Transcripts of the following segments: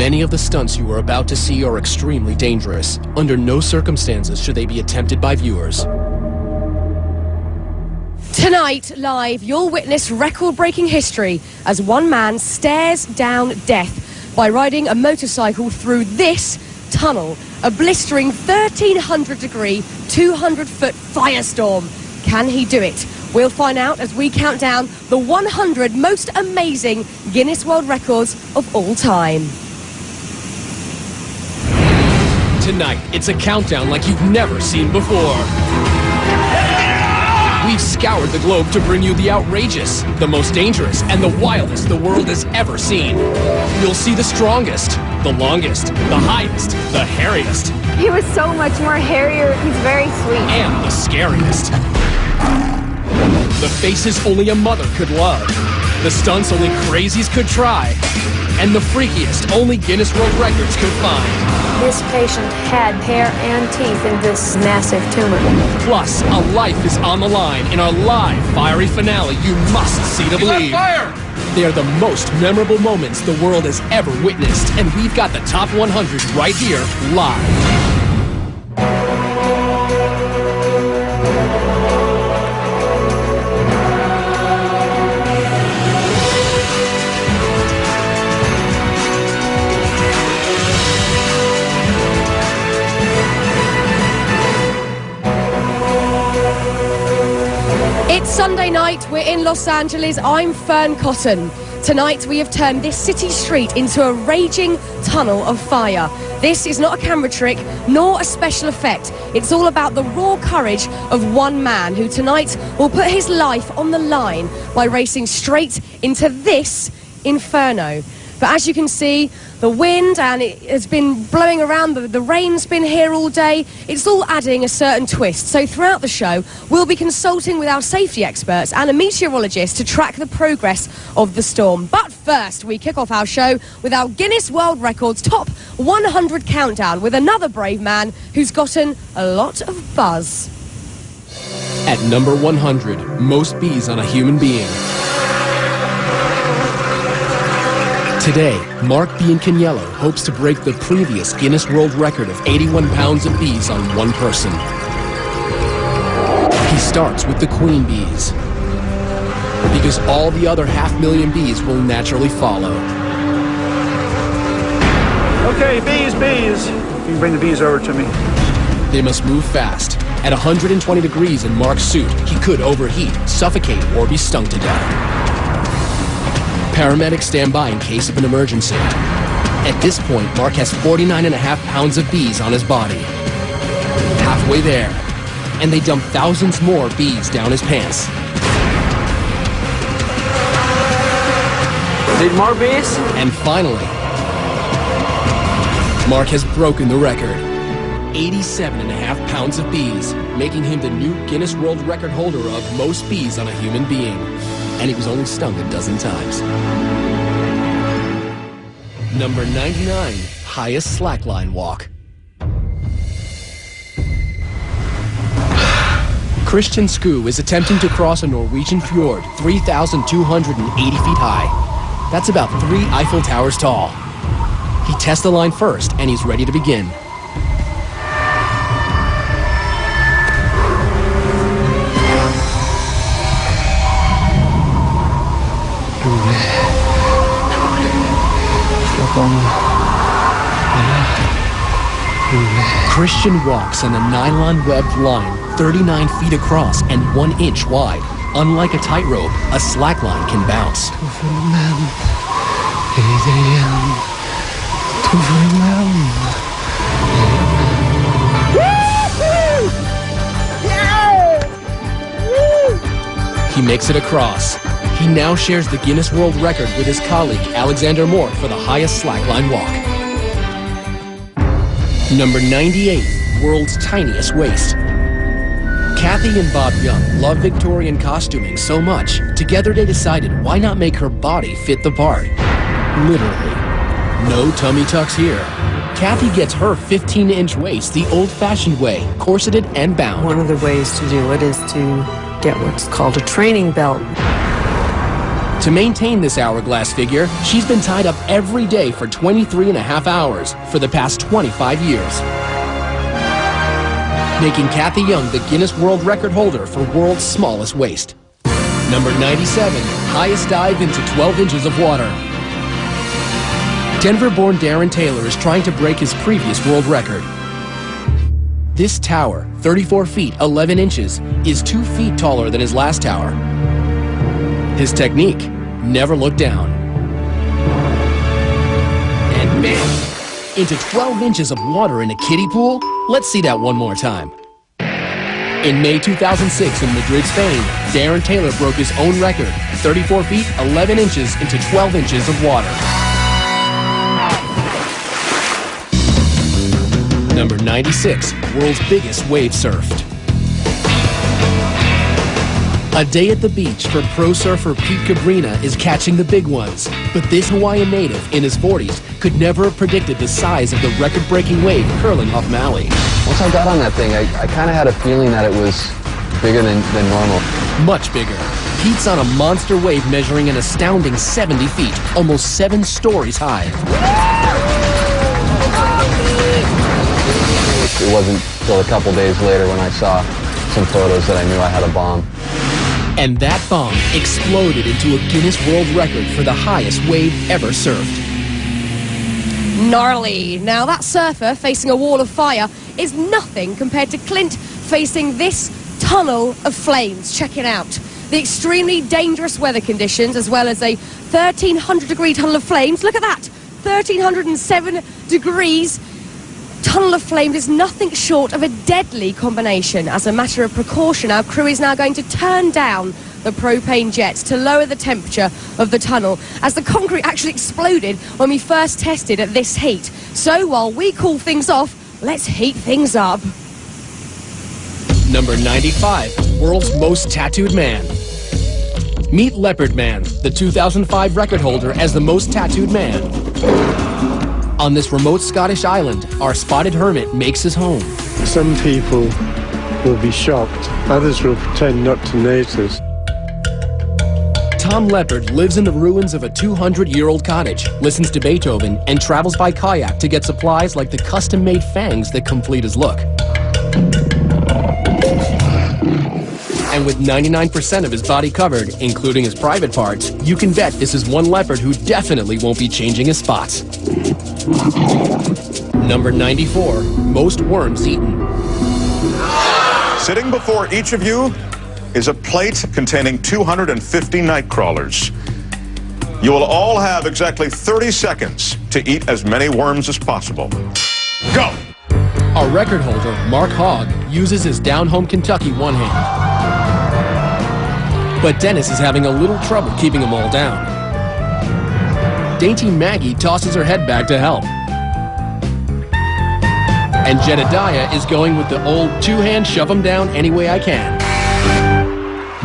Many of the stunts you are about to see are extremely dangerous. Under no circumstances should they be attempted by viewers. Tonight, live, you'll witness record-breaking history as one man stares down death by riding a motorcycle through this tunnel, a blistering 1,300-degree, 200-foot firestorm. Can he do it? We'll find out as we count down the 100 most amazing Guinness World Records of all time. Tonight, it's a countdown like you've never seen before. We've scoured the globe to bring you the outrageous, the most dangerous, and the wildest the world has ever seen. You'll see the strongest, the longest, the highest, the hairiest. He was so much more hairier. He's very sweet. And the scariest. The faces only a mother could love. The stunts only crazies could try. And the freakiest only Guinness World Records could find. This patient had hair and teeth in this massive tumor. Plus, a life is on the line in our live fiery finale you must see to believe. He's on fire! They are the most memorable moments the world has ever witnessed, and we've got the top 100 right here, live. It's Sunday night, we're in Los Angeles, I'm Fern Cotton. Tonight we have turned this city street into a raging tunnel of fire. This is not a camera trick, nor a special effect. It's all about the raw courage of one man who tonight will put his life on the line by racing straight into this inferno. But as you can see, the wind and it has been blowing around, the rain's been here all day. It's all adding a certain twist. So throughout the show, we'll be consulting with our safety experts and a meteorologist to track the progress of the storm. But first, we kick off our show with our Guinness World Records Top 100 Countdown with another brave man who's gotten a lot of buzz. At number 100, most bees on a human being. Today, Mark Biancaniello hopes to break the previous Guinness World Record of 81 pounds of bees on one person. He starts with the queen bees, because all the other 500,000 bees will naturally follow. Okay, bees. You can bring the bees over to me. They must move fast. At 120 degrees in Mark's suit, he could overheat, suffocate, or be stung to death. Paramedics stand by in case of an emergency. At this point, Mark has 49.5 pounds of bees on his body. Halfway there, and they dump thousands more bees down his pants. Need more bees? And finally, Mark has broken the record. 87.5 pounds of bees, making him the new Guinness World Record holder of most bees on a human being. And he was only stung a dozen times. Number 99, highest slackline walk. Christian Skue is attempting to cross a Norwegian fjord 3,280 feet high. That's about 3 Eiffel Towers tall. He tests the line first, and he's ready to begin. Christian walks on a nylon-webbed line 39 feet across and 1 inch wide. Unlike a tightrope, a slackline can bounce. He makes it across. He now shares the Guinness World Record with his colleague Alexander Mort for the highest slackline walk. Number 98, world's tiniest waist. Kathy and Bob Young love Victorian costuming so much, together they decided why not make her body fit the part. Literally. No tummy tucks here. Kathy gets her 15-inch waist the old-fashioned way, corseted and bound. One of the ways to do it is to get what's called a training belt. To maintain this hourglass figure, she's been tied up every day for 23.5 hours for the past 25 years. Making Kathy Young the Guinness World Record holder for world's smallest waist. Number 97, highest dive into 12 inches of water. Denver-born Darren Taylor is trying to break his previous world record. This tower, 34 feet 11 inches, is 2 feet taller than his last tower. His technique, never look down. And bam! Into 12 inches of water in a kiddie pool? Let's see that one more time. In May 2006 in Madrid, Spain, Darren Taylor broke his own record, 34 feet 11 inches into 12 inches of water. Number 96, world's biggest wave surfed. A day at the beach for pro surfer Pete Cabrina is catching the big ones. But this Hawaiian native in his 40s could never have predicted the size of the record-breaking wave curling off Maui. Once I got on that thing, I kind of had a feeling that it was bigger than normal. Much bigger. Pete's on a monster wave measuring an astounding 70 feet, almost 7 stories high. It wasn't until a couple days later when I saw some photos that I knew I had a bomb. And that bomb exploded into a Guinness World Record for the highest wave ever surfed. Gnarly. Now that surfer facing a wall of fire is nothing compared to Clint facing this tunnel of flames. Check it out. The extremely dangerous weather conditions as well as a 1,300 degree tunnel of flames. Look at that. 1,307 degrees. Tunnel of flames is nothing short of a deadly combination. As a matter of precaution, our crew is now going to turn down the propane jets to lower the temperature of the tunnel, as the concrete actually exploded when we first tested at this heat. So while we cool things off, let's heat things up. Number 95, world's most tattooed man. Meet Leopard Man, the 2005 record holder as the most tattooed man. On this remote Scottish island, our spotted hermit makes his home. Some people will be shocked. Others will pretend not to notice. Tom Leopard lives in the ruins of a 200-year-old cottage, listens to Beethoven, and travels by kayak to get supplies like the custom-made fangs that complete his look. And with 99% of his body covered, including his private parts, you can bet this is one leopard who definitely won't be changing his spots. Number 94, most worms eaten. Sitting before each of you is a plate containing 250 night crawlers. You will all have exactly 30 seconds to eat as many worms as possible. Go! Our record holder, Mark Hogg, uses his down-home Kentucky one hand. But Dennis is having a little trouble keeping them all down. Dainty Maggie tosses her head back to help. And Jedediah is going with the old two-hand shove them down any way I can.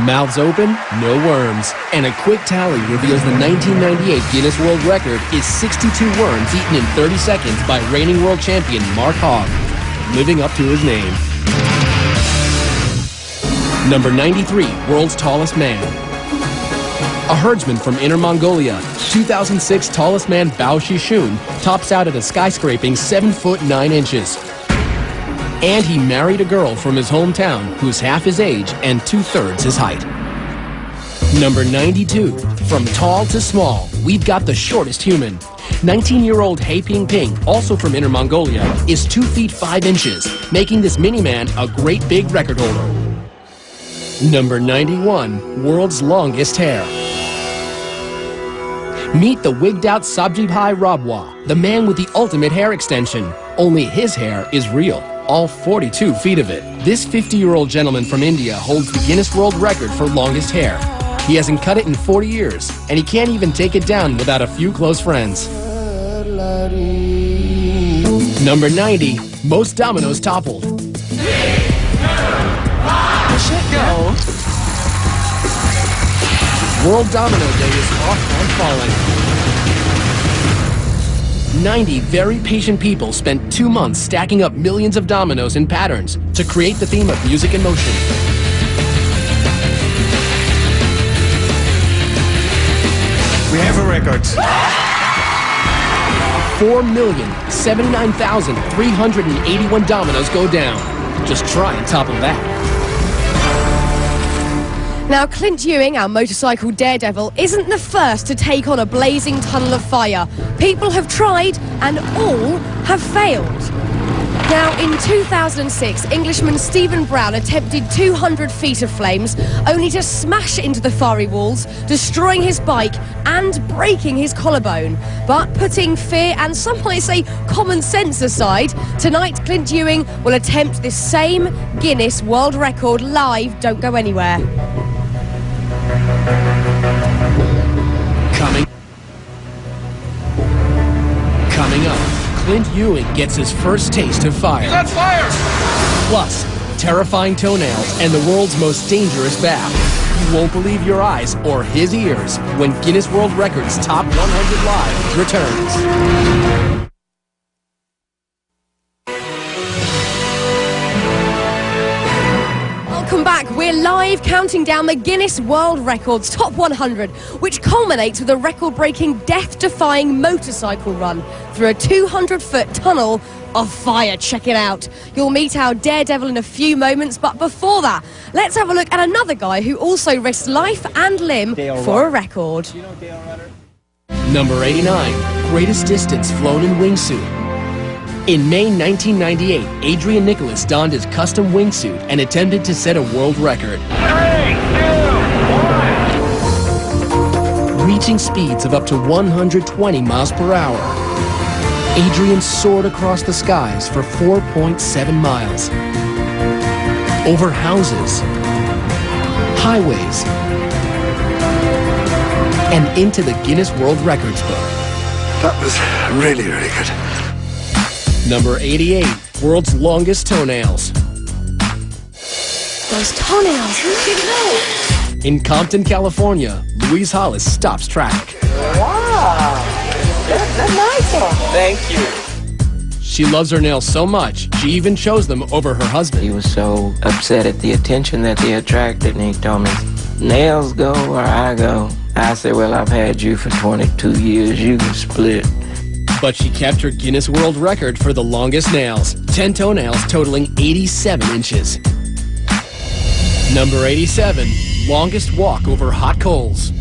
Mouths open, no worms. And a quick tally reveals the 1998 Guinness World Record is 62 worms eaten in 30 seconds by reigning world champion Mark Hogg, living up to his name. Number 93, world's tallest man. A herdsman from Inner Mongolia, 2006 tallest man Bao Shishun tops out at a skyscraping 7 foot 9 inches. And he married a girl from his hometown who's half his age and 2/3 his height. Number 92, from tall to small, we've got the shortest human. 19-year-old He Ping Ping, also from Inner Mongolia, is 2 feet 5 inches, making this mini-man a great big record holder. Number 91, world's longest hair. Meet the wigged-out Sabjibhai Rabwa, the man with the ultimate hair extension. Only his hair is real, all 42 feet of it. This 50-year-old gentleman from India holds the Guinness World Record for longest hair. He hasn't cut it in 40 years, and he can't even take it down without a few close friends. Number 90, most dominoes toppled. Go. World Domino Day is off and falling. 90 very patient people spent 2 months stacking up millions of dominoes in patterns to create the theme of music and motion. records. 4,079,381 dominoes go down. Just try and topple that. Now, Clint Ewing, our motorcycle daredevil, isn't the first to take on a blazing tunnel of fire. People have tried, and all have failed. Now, in 2006, Englishman Stephen Brown attempted 200 feet of flames, only to smash into the fiery walls, destroying his bike and breaking his collarbone. But putting fear and some might say common sense aside, tonight Clint Ewing will attempt this same Guinness World Record live. Don't go anywhere. Coming up, Clint Ewing gets his first taste of fire. That's fire! Plus, terrifying toenails and the world's most dangerous bath. You won't believe your eyes or his ears when Guinness World Records Top 100 Live returns. Welcome back. We're live counting down the Guinness World Records Top 100, which culminates with a record-breaking, death-defying motorcycle run through a 200-foot tunnel of fire. Check it out. You'll meet our daredevil in a few moments, but before that, let's have a look at another guy who also risked life and limb for a record. Number 89, greatest distance flown in wingsuit. In May 1998, Adrian Nicholas donned his custom wingsuit and attempted to set a world record. 3, 2, 1. Reaching speeds of up to 120 miles per hour. Adrian soared across the skies for 4.7 miles. Over houses, highways, and into the Guinness World Records book. That was really, really good. Number 88, world's longest toenails. Those toenails, who did know? In Compton, California, Louise Hollis stops traffic. Wow, that's a nice one. Thank you. She loves her nails so much, she even chose them over her husband. He was so upset at the attention that they attracted, and he told me, nails go or I go. I said, well, I've had you for 22 years, you can split. But she kept her Guinness World Record for the longest nails, 10 toenails totaling 87 inches. Number 87, longest walk over hot coals.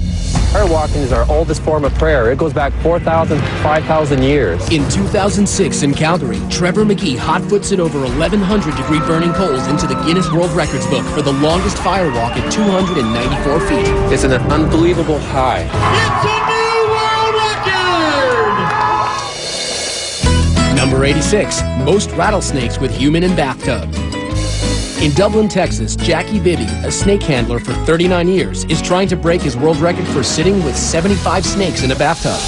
Prayer walking is our oldest form of prayer. It goes back 4,000 to 5,000 years. In 2006 in Calgary, Trevor McGee hot-foots it over 1,100-degree burning coals into the Guinness World Records book for the longest fire walk at 294 feet. It's an unbelievable high. It's a new world record! Number 86, most rattlesnakes with human in bathtub. In Dublin, Texas, Jackie Bibby, a snake handler for 39 years, is trying to break his world record for sitting with 75 snakes in a bathtub.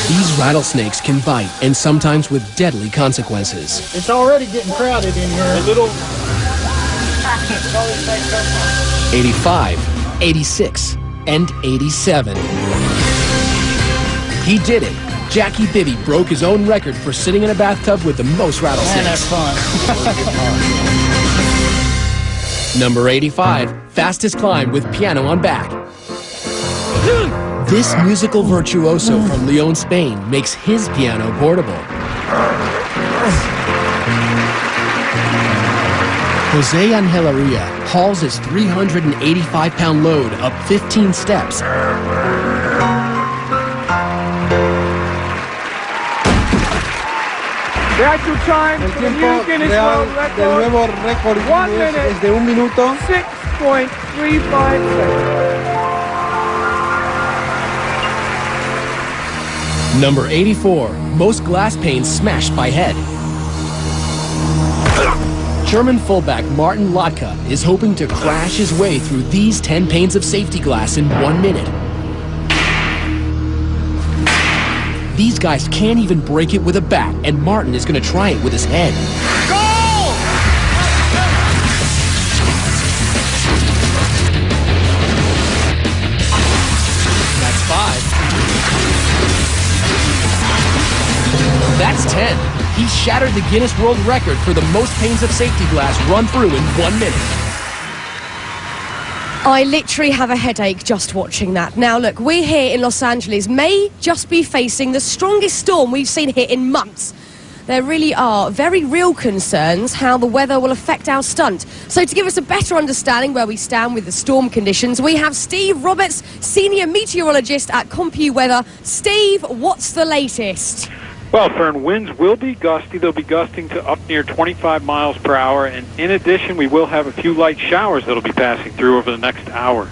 These rattlesnakes can bite, and sometimes with deadly consequences. It's already getting crowded in here. A little. 85, 86, and 87. He did it. Jackie Bibby broke his own record for sitting in a bathtub with the most rattlesnakes. Man, that's fun. Number 85, fastest climb with piano on back. This musical virtuoso from Lyon, Spain, makes his piano portable. Jose Angeleria hauls his 385-pound load up 15 steps. The actual time for the new Guinness World Record, 1 minute, es de 1 minuto. 6.35 seconds. Number 84, most glass panes smashed by head. German fullback Martin Lotka is hoping to crash his way through these 10 panes of safety glass in 1 minute. These guys can't even break it with a bat, and Martin is going to try it with his head. Goal! That's 5. That's 10. He shattered the Guinness World Record for the most panes of safety glass run through in 1 minute. I literally have a headache just watching that. Now look, we here in Los Angeles may just be facing the strongest storm we've seen here in months. There really are very real concerns how the weather will affect our stunt. So to give us a better understanding where we stand with the storm conditions, we have Steve Roberts, Senior Meteorologist at CompuWeather. Steve, what's the latest? Well, Fern, winds will be gusty. They'll be gusting to up near 25 miles per hour. And in addition, we will have a few light showers that'll be passing through over the next hour.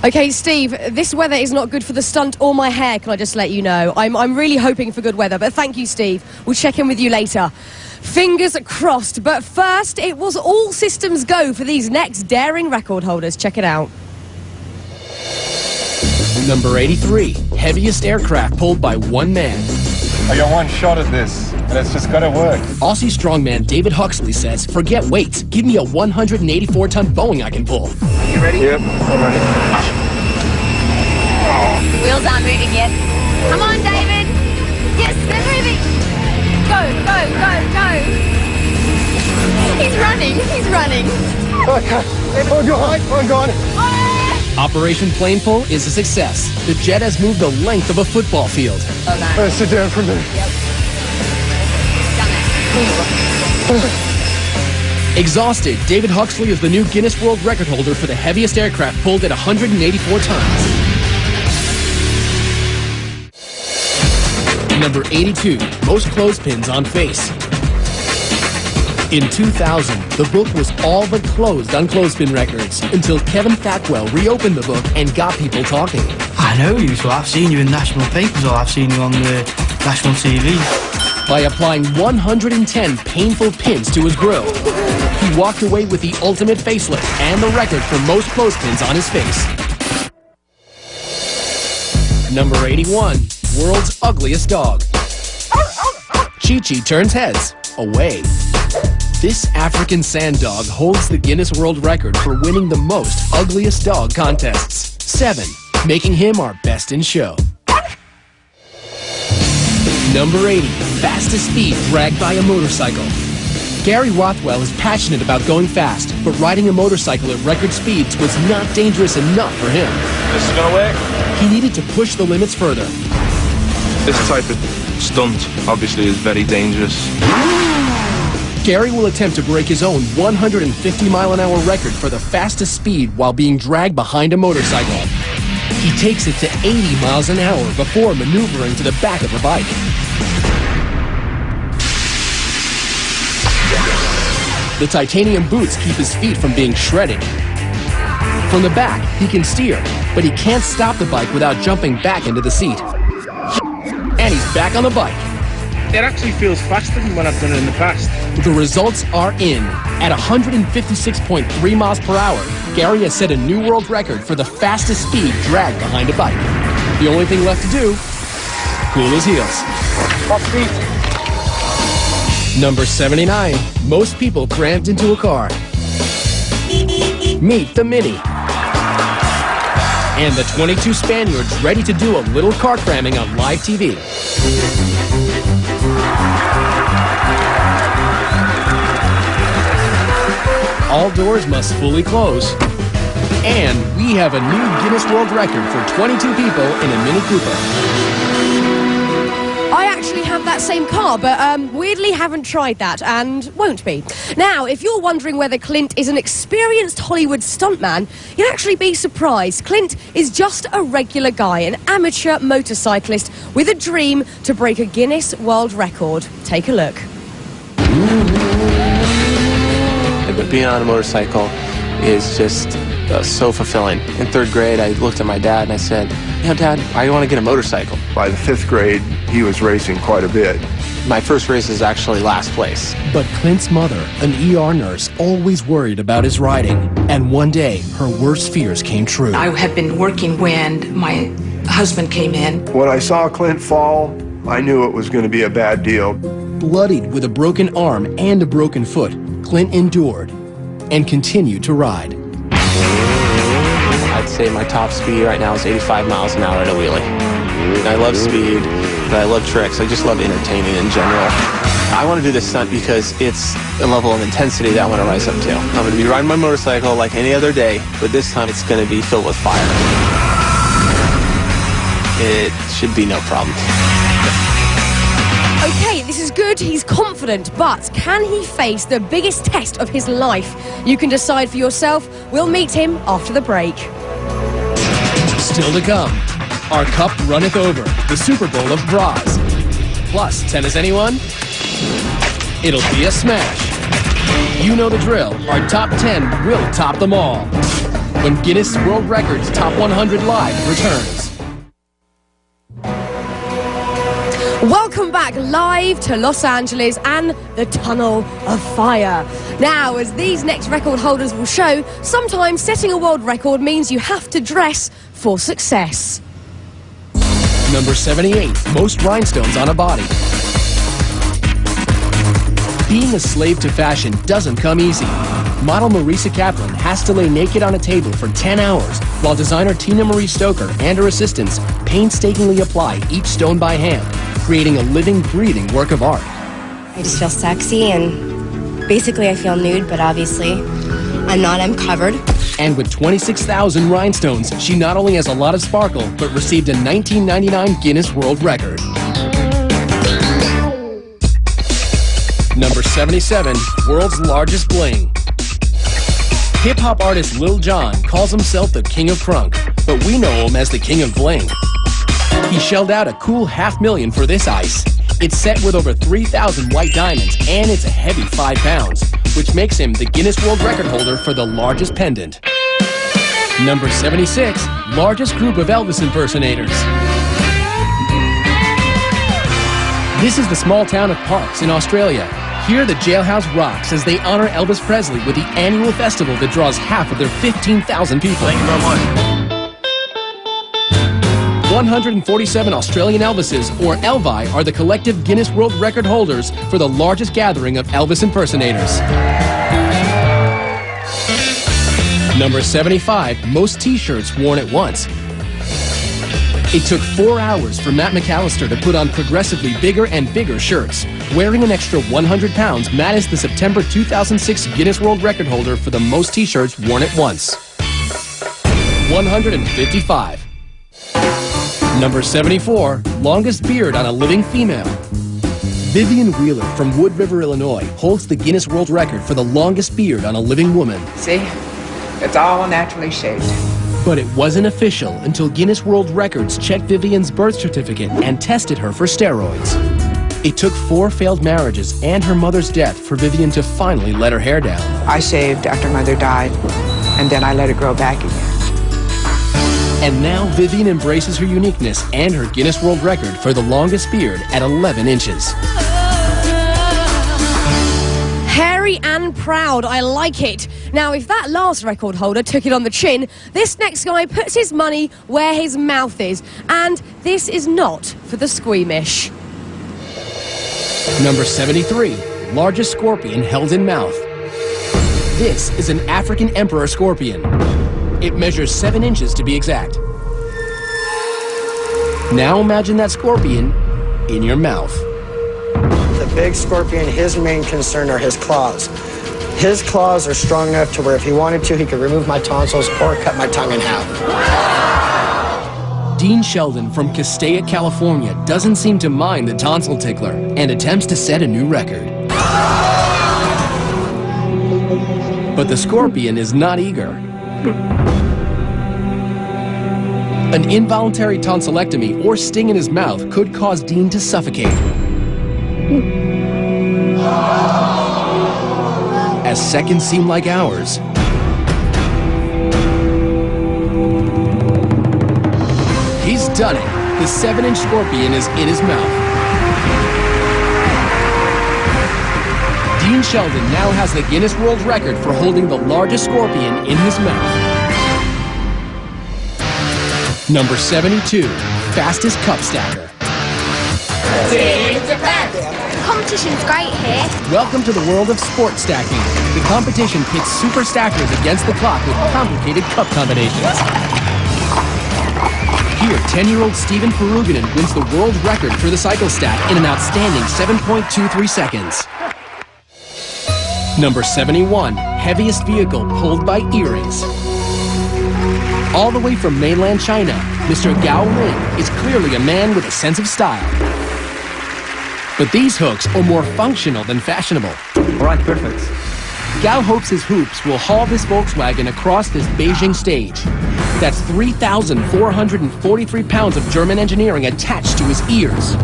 Okay, Steve, this weather is not good for the stunt or my hair, can I just let you know. I'm really hoping for good weather, but thank you, Steve. We'll check in with you later. Fingers crossed, but first, it was all systems go for these next daring record holders. Check it out. Number 83, heaviest aircraft pulled by one man. I got one shot at this, and it's just got to work. Aussie strongman David Huxley says, forget weights, give me a 184-ton Boeing I can pull. You ready? Yep, I'm ready. Wheels aren't moving yet. Come on, David. Yes, they're moving. Go, go, go, go. He's running, he's running. Okay, I'm gone. Operation Plane Pull is a success. The jet has moved the length of a football field. Oh, nice. Sit down for a minute. Yep. Exhausted, David Huxley is the new Guinness World Record holder for the heaviest aircraft pulled at 184 tons. Number 82, most clothespins on face. In 2000, the book was all but closed on clothespin records until Kevin Thackwell reopened the book and got people talking. I know you, so I've seen you in national papers or I've seen you on the national TV. By applying 110 painful pins to his grill, he walked away with the ultimate facelift and the record for most clothespins on his face. Number 81, world's ugliest dog. Chi-Chi turns heads away. This African sand dog holds the Guinness World Record for winning the most ugliest dog contests. 7, making him our best in show. Number 80, fastest speed dragged by a motorcycle. Gary Rothwell is passionate about going fast, but riding a motorcycle at record speeds was not dangerous enough for him. This is gonna work? He needed to push the limits further. This type of stunt, obviously, is very dangerous. Gary will attempt to break his own 150-mile-an-hour record for the fastest speed while being dragged behind a motorcycle. He takes it to 80 miles an hour before maneuvering to the back of a bike. The titanium boots keep his feet from being shredded. From the back, he can steer, but he can't stop the bike without jumping back into the seat. And he's back on the bike. It actually feels faster than when I've done it in the past. The results are in. At 156.3 miles per hour, Gary has set a new world record for the fastest speed dragged behind a bike. The only thing left to do, cool his heels. Number 79, most people crammed into a car. Meet the Mini. And the 22 Spaniards ready to do a little car cramming on live TV. All doors must fully close. And we have a new Guinness World Record for 22 people in a Mini Cooper. I actually have that same car, but weirdly haven't tried that and won't be. Now, if you're wondering whether Clint is an experienced Hollywood stuntman, you'd actually be surprised. Clint is just a regular guy, an amateur motorcyclist with a dream to break a Guinness World Record. Take a look. But being on a motorcycle is just so fulfilling. In 3rd grade, I looked at my dad and I said, you know, Dad, I want to get a motorcycle. By the 5th grade, he was racing quite a bit. My first race is actually last place. But Clint's mother, an ER nurse, always worried about his riding. And one day, her worst fears came true. I had been working when my husband came in. When I saw Clint fall, I knew it was going to be a bad deal. Bloodied with a broken arm and a broken foot, Clint endured and continued to ride. I'd say my top speed right now is 85 miles an hour at a wheelie. I love speed. but I love tricks. I just love entertaining in general. I want to do this stunt because it's a level of intensity that I want to rise up to. I'm going to be riding my motorcycle like any other day, but this time it's going to be filled with fire. It should be no problem. Okay, this is good, he's confident, but can he face the biggest test of his life? You can decide for yourself. We'll meet him after the break. Still to come, our cup runneth over, the Super Bowl of bras. Plus, tennis anyone? It'll be a smash. You know the drill, our top 10 will top them all. When Guinness World Records Top 100 Live returns. Welcome back live to Los Angeles and the Tunnel of Fire. Now, as these next record holders will show, sometimes setting a world record means you have to dress for success. Number 78, most rhinestones on a body. Being a slave to fashion doesn't come easy. Model Marisa Kaplan has to lay naked on a table for 10 hours, while designer Tina Marie Stoker and her assistants painstakingly apply each stone by hand, creating a living, breathing work of art. I just feel sexy, and basically I feel nude, but obviously I'm not, I'm covered. And with 26,000 rhinestones, she not only has a lot of sparkle, but received a 1999 Guinness World Record. Number 77, world's largest bling. Hip-hop artist Lil Jon calls himself the king of crunk, but we know him as the king of bling. He shelled out a cool $500,000 for this ice. It's set with over 3,000 white diamonds, and it's a heavy 5 pounds, which makes him the Guinness World Record holder for the largest pendant. Number 76, largest group of Elvis impersonators. This is the small town of Parkes in Australia. Here, the jailhouse rocks as they honor Elvis Presley with the annual festival that draws half of their 15,000 people. Thank you very much. 147 Australian Elvises, or Elvi, are the collective Guinness World Record holders for the largest gathering of Elvis impersonators. Number 75, most t-shirts worn at once. It took 4 hours for Matt McAllister to put on progressively bigger and bigger shirts. Wearing an extra 100 pounds, Matt is the September 2006 Guinness World Record holder for the most t-shirts worn at once. 155. Number 74, longest beard on a living female. Vivian Wheeler from Wood River, Illinois, holds the Guinness World Record for the longest beard on a living woman. See, it's all naturally shaved. But it wasn't official until Guinness World Records checked Vivian's birth certificate and tested her for steroids. It took 4 failed marriages and her mother's death for Vivian to finally let her hair down. I shaved after Mother died, and then I let it grow back again. And now Vivian embraces her uniqueness and her Guinness World Record for the longest beard at 11 inches. Hairy and proud, I like it. Now, if that last record holder took it on the chin, this next guy puts his money where his mouth is. And this is not for the squeamish. Number 73, largest scorpion held in mouth. This is an African emperor scorpion. It measures 7 inches to be exact. Now imagine that scorpion in your mouth. The big scorpion, his main concern are his claws. His claws are strong enough to where if he wanted to, he could remove my tonsils or cut my tongue in half. Dean Sheldon from Castaic, California doesn't seem to mind the tonsil tickler and attempts to set a new record. But the scorpion is not eager. An involuntary tonsillectomy or sting in his mouth could cause Dean to suffocate. As seconds seem like hours, he's done it. The 7-inch scorpion is in his mouth. Dean Sheldon now has the Guinness World Record for holding the largest scorpion in his mouth. Number 72, fastest cup stacker. The competition's great here. Welcome to the world of sports stacking. The competition pits super stackers against the clock with complicated cup combinations. year, 10-year-old Steven Peruginen wins the world record for the cyclostat in an outstanding 7.23 seconds. Number 71, heaviest vehicle pulled by earrings. All the way from mainland China, Mr. Gao Lin is clearly a man with a sense of style. But these hooks are more functional than fashionable. All right, perfect. Gao hopes his hoops will haul this Volkswagen across this Beijing stage. That's 3,443 pounds of German engineering attached to his ears.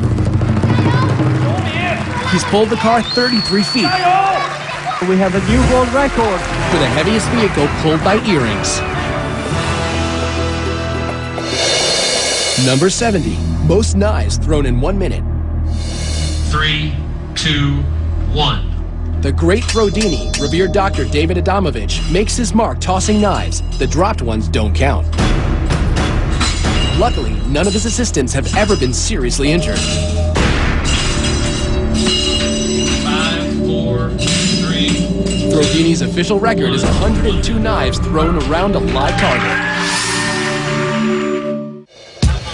He's pulled the car 33 feet. We have a new world record for the heaviest vehicle pulled by earrings. Number 70, most knives thrown in 1 minute. 3, 2, 1. The great Throdini, revered Dr. David Adamovich, makes his mark tossing knives. The dropped ones don't count. Luckily, none of his assistants have ever been seriously injured. 5, 4, 3. Throdini's official record is 102 knives thrown around a live target.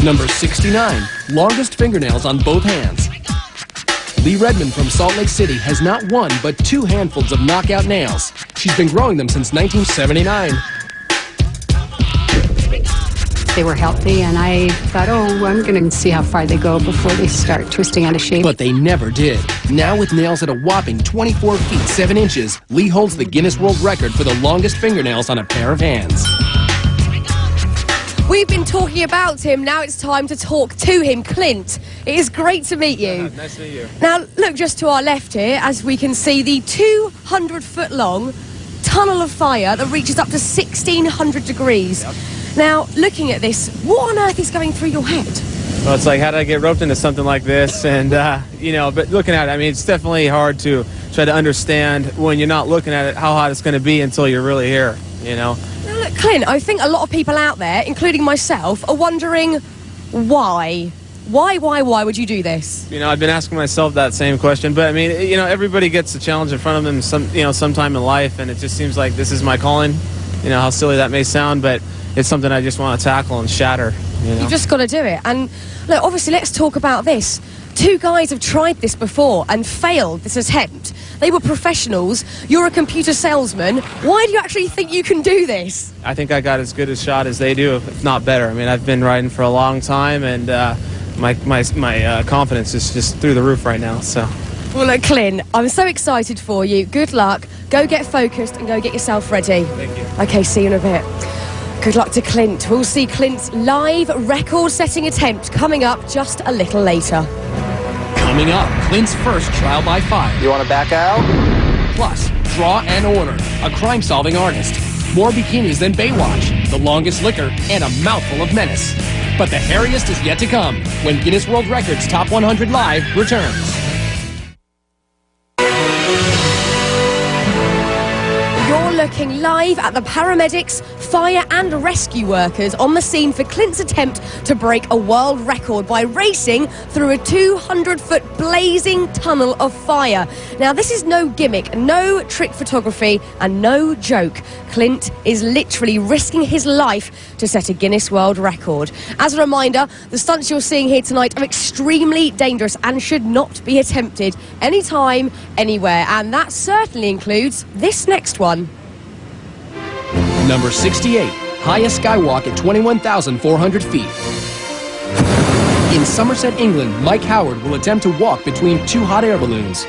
Number 69, longest fingernails on both hands. Lee Redmond from Salt Lake City has not one but 2 handfuls of knockout nails. She's been growing them since 1979. They were healthy, and I thought, oh, I'm going to see how far they go before they start twisting out of shape. But they never did. Now with nails at a whopping 24 feet 7 inches, Lee holds the Guinness World Record for the longest fingernails on a pair of hands. We've been talking about him, now it's time to talk to him. Clint, it is great to meet you. Nice to meet you. Now, look just to our left here, as we can see the 200-foot-long tunnel of fire that reaches up to 1,600 degrees. Yep. Now, looking at this, what on earth is going through your head? Well, it's like, how did I get roped into something like this? And, you know, but looking at it, I mean, it's definitely hard to try to understand when you're not looking at it how hot it's going to be until you're really here, you know? Now, look, Clint, I think a lot of people out there, including myself, are wondering why. Why would you do this? You know, I've been asking myself that same question, but I mean, you know, everybody gets a challenge in front of them sometime in life, and it just seems like this is my calling. You know, how silly that may sound, but it's something I just want to tackle and shatter. You know? You've just got to do it. And look, obviously, let's talk about this. 2 guys have tried this before and failed this attempt. They were professionals. You're a computer salesman. Why do you actually think you can do this? I think I got as good a shot as they do, if not better. I mean, I've been riding for a long time, and my confidence is just through the roof right now. So. Well, look, Clint, I'm so excited for you. Good luck. Go get focused and go get yourself ready. Thank you. Okay, see you in a bit. Good luck to Clint. We'll see Clint's live record-setting attempt coming up just a little later. Coming up, Clint's first trial by fire. You want to back out? Plus, Draw and Order, a crime-solving artist. More bikinis than Baywatch, the longest liquor, and a mouthful of menace. But the hairiest is yet to come when Guinness World Records Top 100 Live returns. Looking live at the paramedics, fire and rescue workers on the scene for Clint's attempt to break a world record by racing through a 200-foot blazing tunnel of fire. Now, this is no gimmick, no trick photography, and no joke. Clint is literally risking his life to set a Guinness World Record. As a reminder, the stunts you're seeing here tonight are extremely dangerous and should not be attempted anytime, anywhere. And that certainly includes this next one. Number 68, highest skywalk at 21,400 feet. In Somerset, England, Mike Howard will attempt to walk between 2 hot air balloons.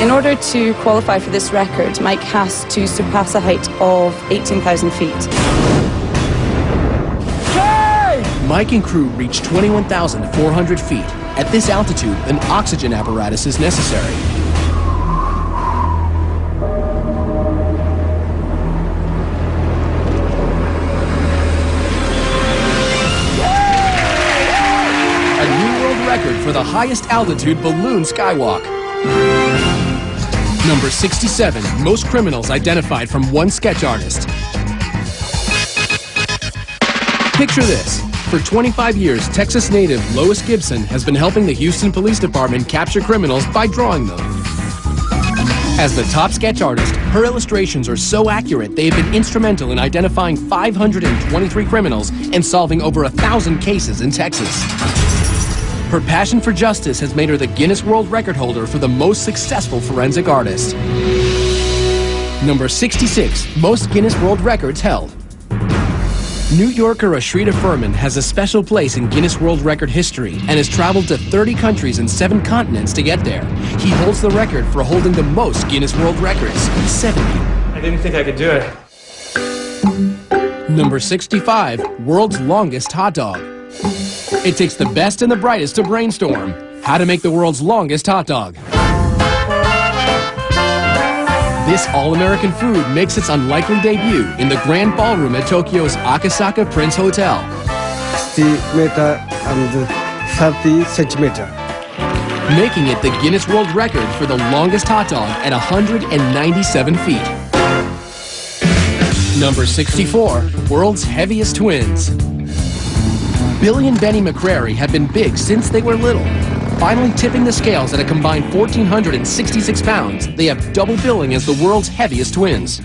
In order to qualify for this record, Mike has to surpass a height of 18,000 feet. Mike and crew reach 21,400 feet. At this altitude, an oxygen apparatus is necessary. For the highest altitude balloon skywalk. Number 67, most criminals identified from one sketch artist. Picture this. For 25 years, Texas native Lois Gibson has been helping the Houston Police Department capture criminals by drawing them. As the top sketch artist, her illustrations are so accurate they have been instrumental in identifying 523 criminals and solving over 1,000 cases in Texas. Her passion for justice has made her the Guinness World Record holder for the most successful forensic artist. Number 66, most Guinness World Records held. New Yorker Ashrita Furman has a special place in Guinness World Record history and has traveled to 30 countries and 7 continents to get there. He holds the record for holding the most Guinness World Records, 70. I didn't think I could do it. Number 65, world's longest hot dog. It takes the best and the brightest to brainstorm how to make the world's longest hot dog. This all-American food makes its unlikely debut in the Grand Ballroom at Tokyo's Akasaka Prince Hotel. 60 meter and 30 centimeter. Making it the Guinness World Record for the longest hot dog at 197 feet. Number 64, world's heaviest twins. Billy and Benny McCrary have been big since they were little. Finally tipping the scales at a combined 1,466 pounds, they have double billing as the world's heaviest twins.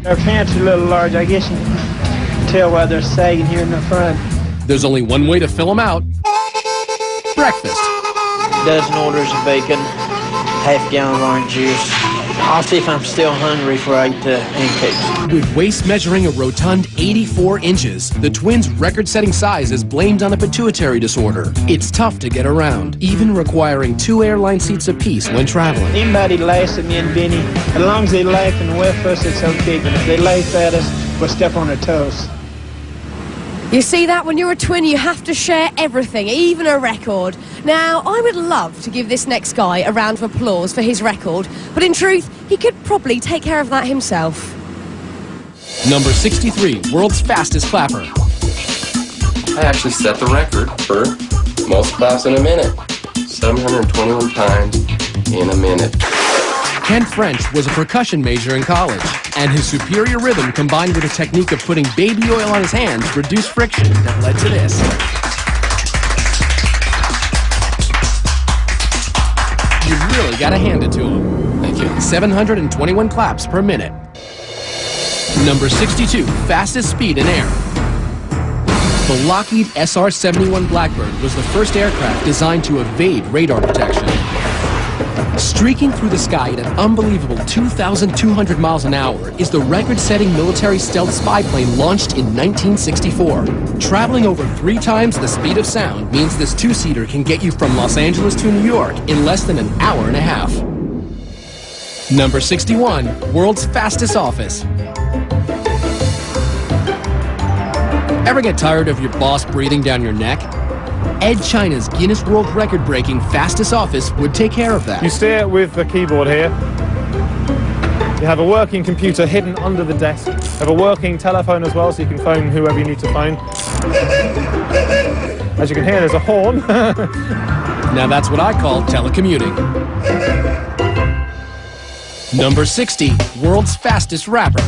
Their pants are a little large. I guess you can tell why they're sagging here in the front. There's only one way to fill them out. Breakfast. Dozen orders of bacon, half-gallon of orange juice. I'll see if I'm still hungry before I eat the pancakes. With waist measuring a rotund 84 inches, the twins' record-setting size is blamed on a pituitary disorder. It's tough to get around, even requiring 2 airline seats apiece when traveling. Anybody laughs at me and Benny, as long as they laugh and with us, it's okay. But if they laugh at us, we'll step on their toes. You see that? When you're a twin, you have to share everything, even a record. Now, I would love to give this next guy a round of applause for his record, but in truth, he could probably take care of that himself. Number 63, world's fastest clapper. I actually set the record for most claps in a minute. 721 times in a minute. Ken French was a percussion major in college, and his superior rhythm combined with a technique of putting baby oil on his hands reduced friction that led to this. You really gotta hand it to him. Thank you. 721 claps per minute. Number 62, fastest speed in air. The Lockheed SR-71 Blackbird was the first aircraft designed to evade radar detection. Streaking through the sky at an unbelievable 2,200 miles an hour is the record-setting military stealth spy plane launched in 1964. Traveling over 3 times the speed of sound means this 2-seater can get you from Los Angeles to New York in less than an hour and a half. Number 61, world's fastest office. Ever get tired of your boss breathing down your neck? Ed China's Guinness World Record-breaking fastest office would take care of that. You steer with the keyboard here. You have a working computer hidden under the desk. You have a working telephone as well, so you can phone whoever you need to phone. As you can hear, there's a horn. Now that's what I call telecommuting. Number 60, world's fastest rapper.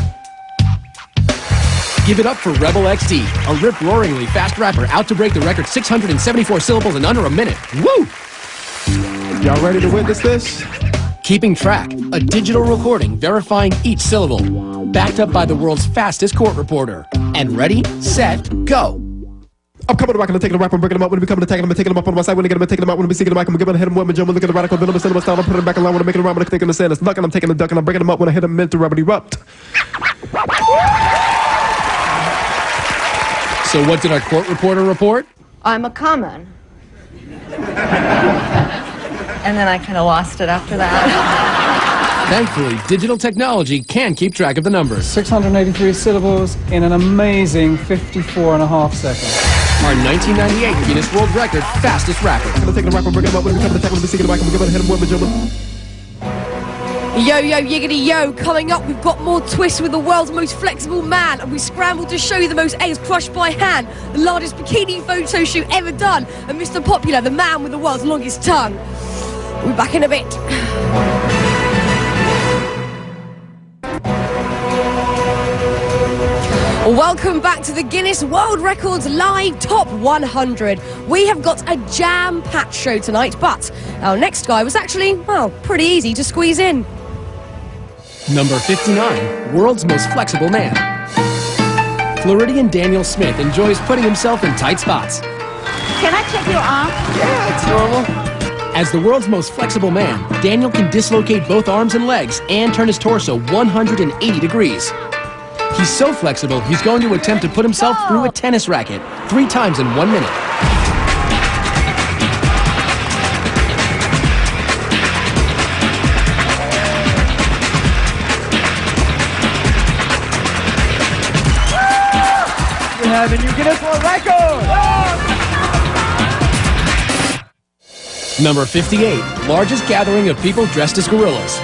Give it up for Rebel XD, a rip-roaringly fast rapper out to break the record 674 syllables in under a minute. Woo! Y'all ready to witness this? Keeping track, a digital recording verifying each syllable, backed up by the world's fastest court reporter. And ready, set, go. I'm coming to rock and taking a rap and breaking them up when we come to taking them and taking them up on my side when they get them and taking them out when we singing the mic and we're giving hit them when we jump and look at the radical venomous cinema style. I'm putting them back along when I'm making them around when I'm thinking the sand. It's luck and I'm taking the duck and I'm breaking them up when I hit them meant to rubber erupt. So what did our court reporter report? I'm a common. And then I kind of lost it after that. Thankfully, digital technology can keep track of the numbers. 683 syllables in an amazing 54.5 seconds. Our 1998 Guinness World Record fastest rapper. I'm taking the rap and breaking them up when we come to tackle them and singing the mic and we're giving hit them when we jump. Yo, yo, yiggity, yo. Coming up, we've got more twists with the world's most flexible man, and we scrambled to show you the most eggs crushed by hand, the largest bikini photo shoot ever done, and Mr. Popular, the man with the world's longest tongue. We'll be back in a bit. Welcome back to the Guinness World Records Live Top 100. We have got a jam-packed show tonight, but our next guy was actually, well, pretty easy to squeeze in. Number 59, world's most flexible man. Floridian Daniel Smith enjoys putting himself in tight spots. Can I check your arm? Yeah, it's normal. As the world's most flexible man, Daniel can dislocate both arms and legs and turn his torso 180 degrees. He's so flexible, he's going to attempt to put himself through a tennis racket 3 times in 1 minute. We have a new Guinness World Record! Number 58, largest gathering of people dressed as gorillas.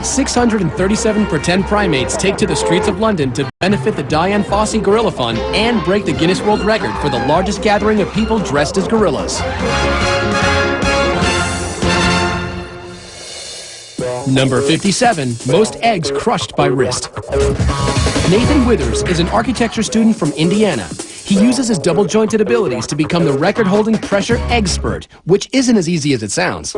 637 pretend primates take to the streets of London to benefit the Dian Fossey Gorilla Fund and break the Guinness World Record for the largest gathering of people dressed as gorillas. Number 57, most eggs crushed by wrist. Nathan Withers is an architecture student from Indiana. He uses his double-jointed abilities to become the record-holding pressure egg spurt, which isn't as easy as it sounds.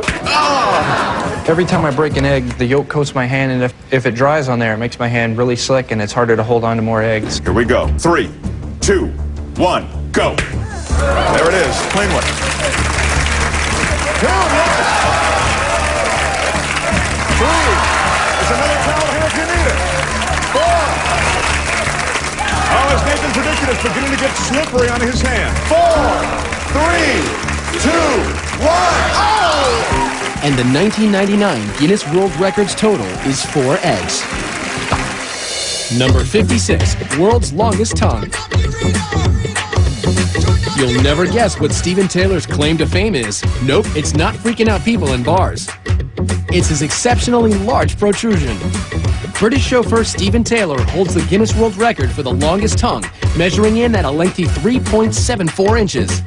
Every time I break an egg, the yolk coats my hand, and if it dries on there, it makes my hand really slick, and it's harder to hold on to more eggs. Here we go. 3, 2, 1, go. There it is. Clean one. 2, yes. 3. There's another towel here if you need it. 4. Oh, as Nathan predicted, it's beginning to get slippery on his hand. 4, 3, 2, 1. Oh! And the 1999 Guinness World Records total is 4 eggs. Number 56, world's longest tongue. You'll never guess what Steven Taylor's claim to fame is. Nope, it's not freaking out people in bars. It's his exceptionally large protrusion. British chauffeur Steven Taylor holds the Guinness World Record for the longest tongue, measuring in at a lengthy 3.74 inches.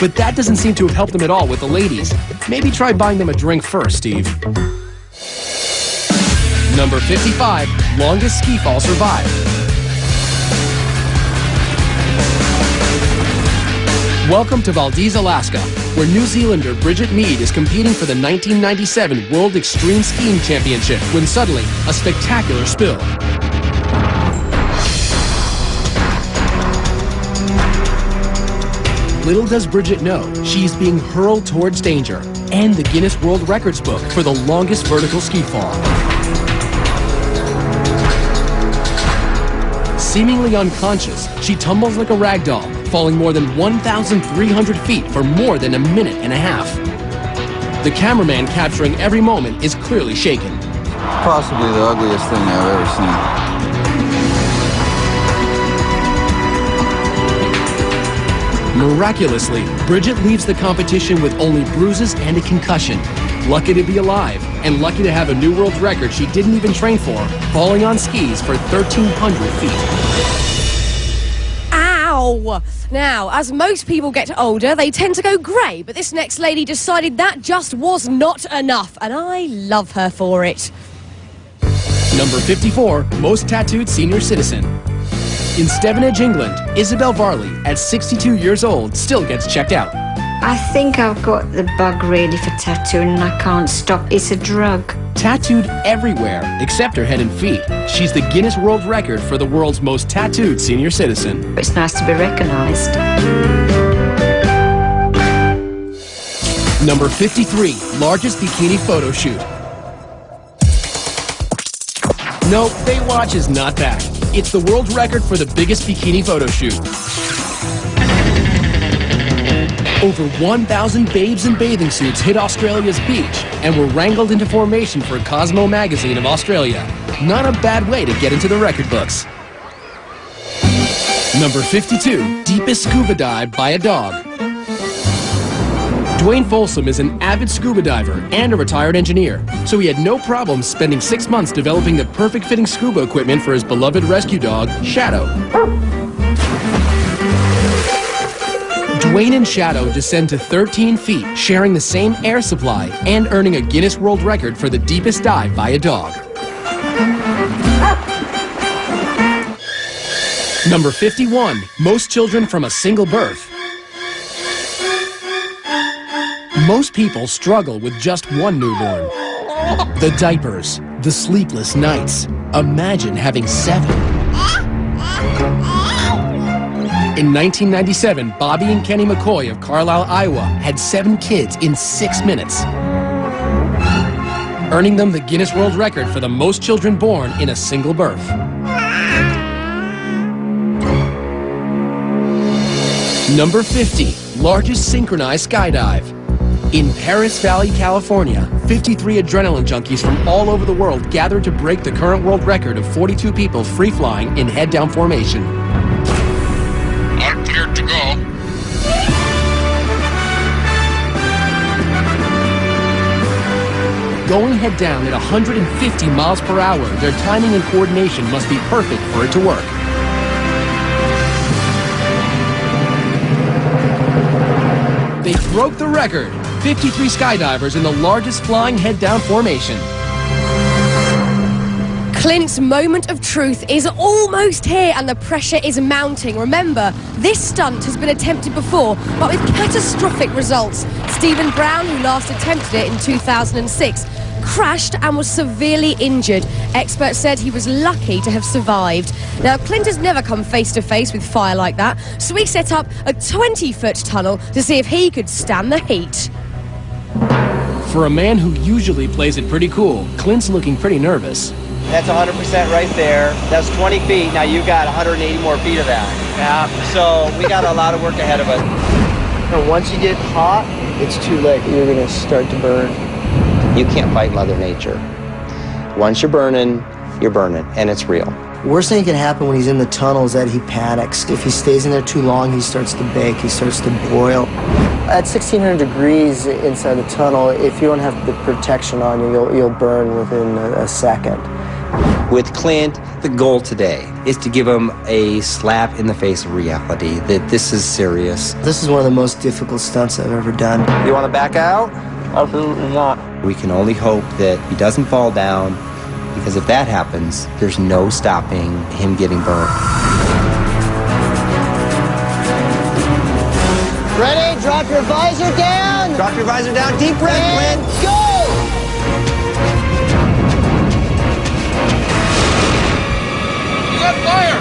But that doesn't seem to have helped them at all with the ladies. Maybe try buying them a drink first, Steve. Number 55, longest ski fall survived. Welcome to Valdez, Alaska, where New Zealander Bridget Mead is competing for the 1997 World Extreme Skiing Championship when suddenly a spectacular spill. Little does Bridget know, she's being hurled towards danger and the Guinness World Records book for the longest vertical ski fall. Seemingly unconscious, she tumbles like a rag doll, falling more than 1,300 feet for more than a minute and a half. The cameraman capturing every moment is clearly shaken. Possibly the ugliest thing I've ever seen. Miraculously, Bridget leaves the competition with only bruises and a concussion. Lucky to be alive, and lucky to have a new world record she didn't even train for, falling on skis for 1,300 feet. Ow! Now, as most people get older, they tend to go grey, but this next lady decided that just was not enough, and I love her for it. Number 54, most tattooed senior citizen. In Stevenage, England, Isabel Varley, at 62 years old, still gets checked out. I think I've got the bug really for tattooing and I can't stop. It's a drug. Tattooed everywhere, except her head and feet. She's the Guinness World Record for the world's most tattooed senior citizen. It's nice to be recognised. Number 53, largest bikini photo shoot. Nope, Baywatch is not back. It's the world record for the biggest bikini photo shoot. Over 1,000 babes in bathing suits hit Australia's beach and were wrangled into formation for Cosmo magazine of Australia. Not a bad way to get into the record books. Number 52, deepest scuba dive by a dog. Dwayne Folsom is an avid scuba diver and a retired engineer, so he had no problem spending 6 months developing the perfect fitting scuba equipment for his beloved rescue dog, Shadow. Dwayne and Shadow descend to 13 feet, sharing the same air supply and earning a Guinness World Record for the deepest dive by a dog. Number 51, most children from a single birth. Most people struggle with just one newborn. The diapers, the sleepless nights. Imagine having 7. In 1997, Bobby and Kenny McCoy of Carlisle, Iowa had 7 kids in 6 minutes, earning them the Guinness World Record for the most children born in a single birth. Number 50, largest synchronized skydive. In Paris Valley, California, 53 adrenaline junkies from all over the world gathered to break the current world record of 42 people free-flying in head-down formation. I'm cleared to go. Going head-down at 150 miles per hour, their timing and coordination must be perfect for it to work. They broke the record. 53 skydivers in the largest flying head-down formation. Clint's moment of truth is almost here and the pressure is mounting. Remember, this stunt has been attempted before, but with catastrophic results. Stephen Brown, who last attempted it in 2006, crashed and was severely injured. Experts said he was lucky to have survived. Now, Clint has never come face to face with fire like that, so he set up a 20-foot tunnel to see if he could stand the heat. For a man who usually plays it pretty cool, Clint's looking pretty nervous. That's 100% right there. That's 20 feet. Now you got 180 more feet of that. Yeah. So we got a lot of work ahead of us. And once you get hot, it's too late. You're going to start to burn. You can't fight Mother Nature. Once you're burning, and it's real. Worst thing that can happen when he's in the tunnel is that he panics. If he stays in there too long, he starts to bake, he starts to boil. At 1600 degrees inside the tunnel, if you don't have the protection on you, you'll burn within a second. With Clint, the goal today is to give him a slap in the face of reality, that this is serious. This is one of the most difficult stunts I've ever done. You want to back out? Absolutely not. We can only hope that he doesn't fall down, because if that happens, there's no stopping him getting burned. Ready? Drop your visor down. Drop your visor down. Deep breath, and Clint. Go! You got fire!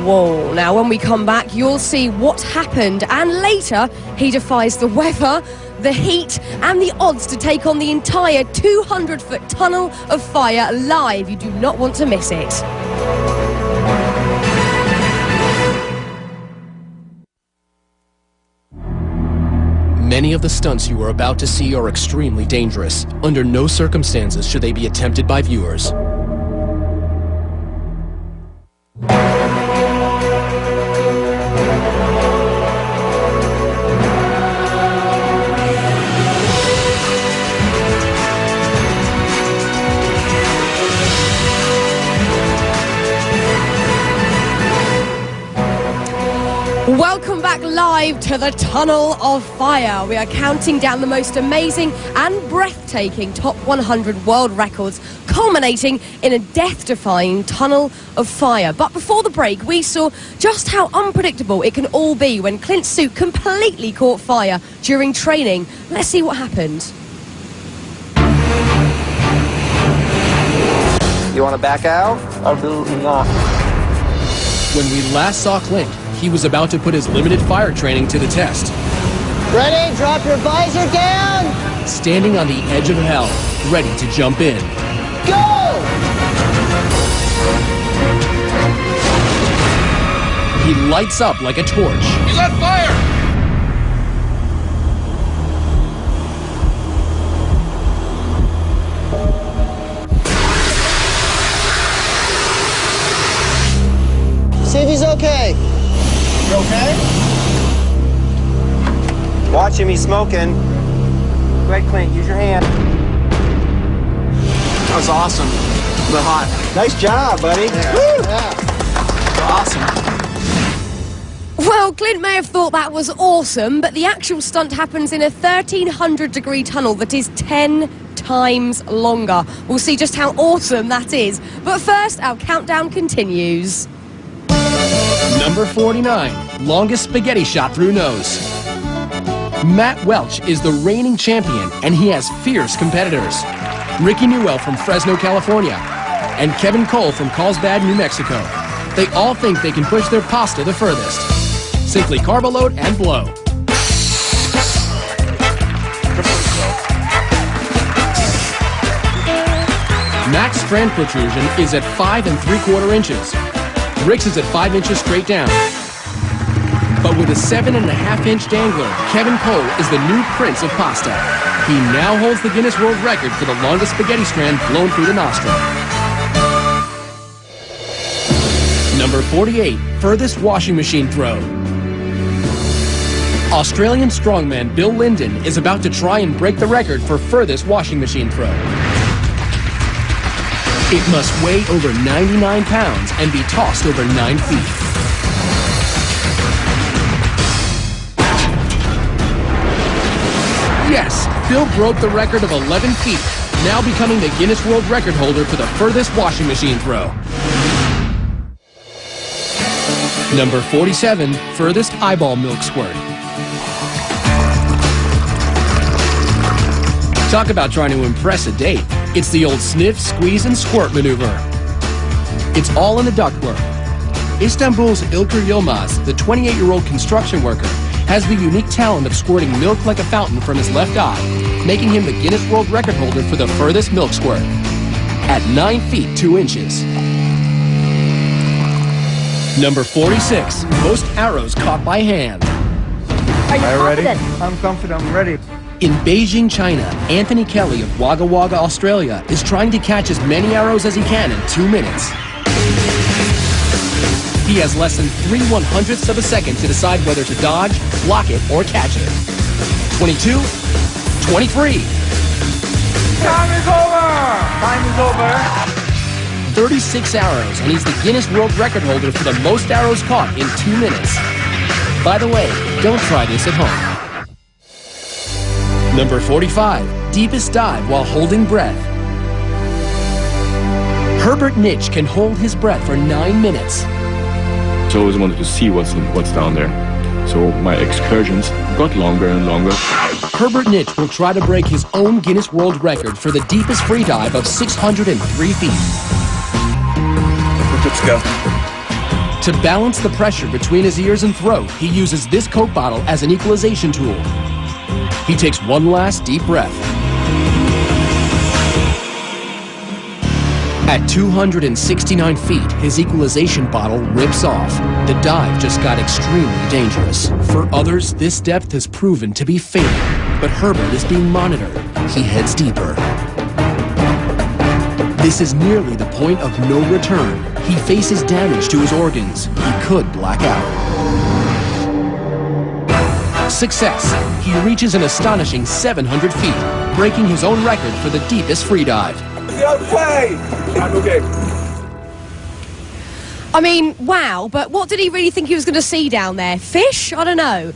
Whoa. Now, when we come back, you'll see what happened. And later, he defies the weather, the heat, and the odds to take on the entire 200-foot tunnel of fire live. You do not want to miss it. Many of the stunts you are about to see are extremely dangerous. Under no circumstances should they be attempted by viewers. Welcome back live to the Tunnel of Fire. We are counting down the most amazing and breathtaking top 100 world records, culminating in a death-defying tunnel of fire. But before the break, we saw just how unpredictable it can all be when Clint's suit completely caught fire during training. Let's see what happened. You want to back out? Absolutely not. When we last saw Clint, he was about to put his limited fire training to the test. Ready? Drop your visor down. Standing on the edge of hell, ready to jump in. Go! He lights up like a torch. You got fire! See if he's okay. You okay? Watch him, he's smoking. Go ahead, Clint, use your hand. That was awesome. But hot. Nice job, buddy. Yeah. Woo! Awesome. Well, Clint may have thought that was awesome, but the actual stunt happens in a 1,300-degree tunnel that is 10 times longer. We'll see just how awesome that is. But first, our countdown continues. Number 49, longest spaghetti shot through nose. Matt Welch is the reigning champion, and he has fierce competitors. Ricky Newell from Fresno, California, and Kevin Cole from Carlsbad, New Mexico. They all think they can push their pasta the furthest. Simply carb a load and blow. Mac's strand protrusion is at 5 3/4 inches. Rick's is at 5 inches straight down. But with a 7.5-inch dangler, Kevin Cole is the new prince of pasta. He now holds the Guinness World Record for the longest spaghetti strand blown through the nostril. Number 48, furthest washing machine throw. Australian strongman Bill Linden is about to try and break the record for furthest washing machine throw. It must weigh over 99 pounds and be tossed over 9 feet. Yes, Bill broke the record of 11 feet, now becoming the Guinness World Record holder for the furthest washing machine throw. Number 47, furthest eyeball milk squirt. Talk about trying to impress a date. It's the old sniff, squeeze, and squirt maneuver. It's all in the ductwork. Istanbul's Ilker Yilmaz, the 28-year-old construction worker, has the unique talent of squirting milk like a fountain from his left eye, making him the Guinness World Record holder for the furthest milk squirt at 9 feet 2 inches. Number 46, most arrows caught by hand. Are you confident? I'm confident, I'm ready. In Beijing, China, Anthony Kelly of Wagga Wagga, Australia, is trying to catch as many arrows as he can in 2 minutes. He has less than 3/100ths of a second to decide whether to dodge, block it, or catch it. 22, 23. Time is over! Time is over. 36 arrows, and he's the Guinness World Record holder for the most arrows caught in 2 minutes. By the way, don't try this at home. Number 45, deepest dive while holding breath. Herbert Nitsch can hold his breath for 9 minutes. I always wanted to see what's down there. So my excursions got longer and longer. Herbert Nitsch will try to break his own Guinness World Record for the deepest free dive of 603 feet. Let's go. To balance the pressure between his ears and throat, he uses this Coke bottle as an equalization tool. He takes one last deep breath. At 269 feet, his equalization bottle rips off. The dive just got extremely dangerous. For others, this depth has proven to be fatal, but Herbert is being monitored. He heads deeper. This is nearly the point of no return. He faces damage to his organs. He could black out. Success. He reaches an astonishing 700 feet, breaking his own record for the deepest free dive. Okay! I'm okay. I mean, wow, but what did he really think he was going to see down there? Fish? I don't know.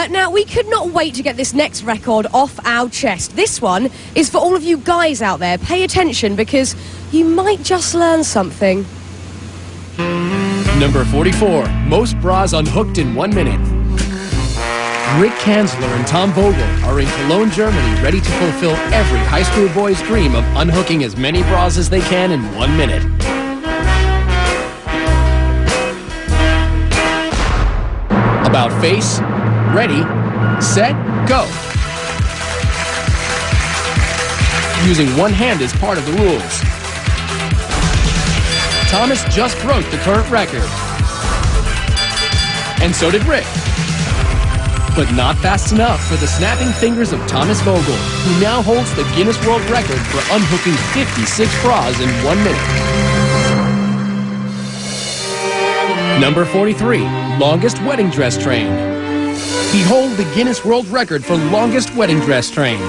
Now, we could not wait to get this next record off our chest. This one is for all of you guys out there. Pay attention, because you might just learn something. Number 44, most bras unhooked in 1 minute. Rick Kanzler and Tom Vogel are in Cologne, Germany, ready to fulfill every high school boy's dream of unhooking as many bras as they can in 1 minute. About face, ready, set, go. Using one hand is part of the rules. Thomas just broke the current record. And so did Rick. But not fast enough for the snapping fingers of Thomas Vogel, who now holds the Guinness World Record for unhooking 56 bras in 1 minute. Number 43, longest wedding dress train. Behold the Guinness World Record for longest wedding dress train.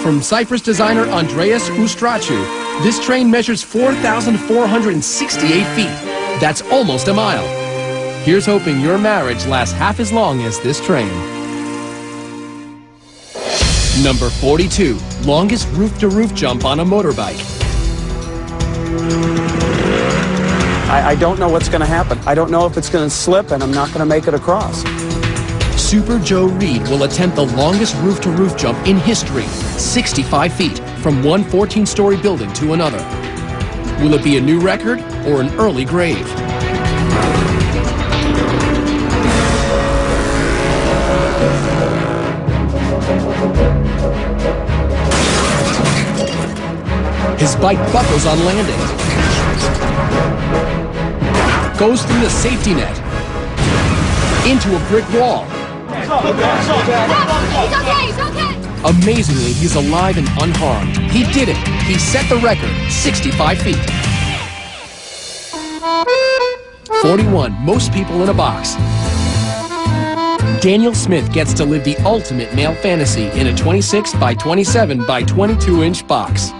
From Cyprus designer Andreas Ustrachu, this train measures 4,468 feet. That's almost a mile. Here's hoping your marriage lasts half as long as this train. Number 42, longest roof-to-roof jump on a motorbike. I don't know what's going to happen. I don't know if it's going to slip, and I'm not going to make it across. Super Joe Reed will attempt the longest roof-to-roof jump in history, 65 feet, from one 14-story building to another. Will it be a new record or an early grave? His bike buckles on landing. Goes through the safety net. Into a brick wall. He's okay, he's okay. Amazingly, he's alive and unharmed. He did it. He set the record, 65 feet. 41, most people in a box. Daniel Smith gets to live the ultimate male fantasy in a 26 by 27 by 22-inch box.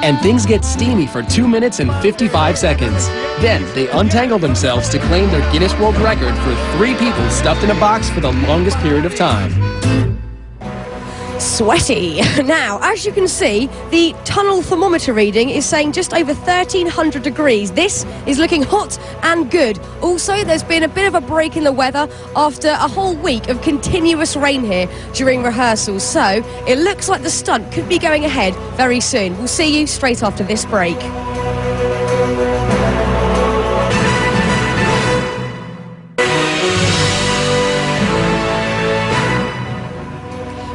And things get steamy for 2 minutes and 55 seconds. Then they untangle themselves to claim their Guinness World Record for 3 people stuffed in a box for the longest period of time. Sweaty. Now, as you can see, the tunnel thermometer reading is saying just over 1,300 degrees. This is looking hot and good. Also, there's been a bit of a break in the weather after a whole week of continuous rain here during rehearsals. So, it looks like the stunt could be going ahead very soon. We'll see you straight after this break.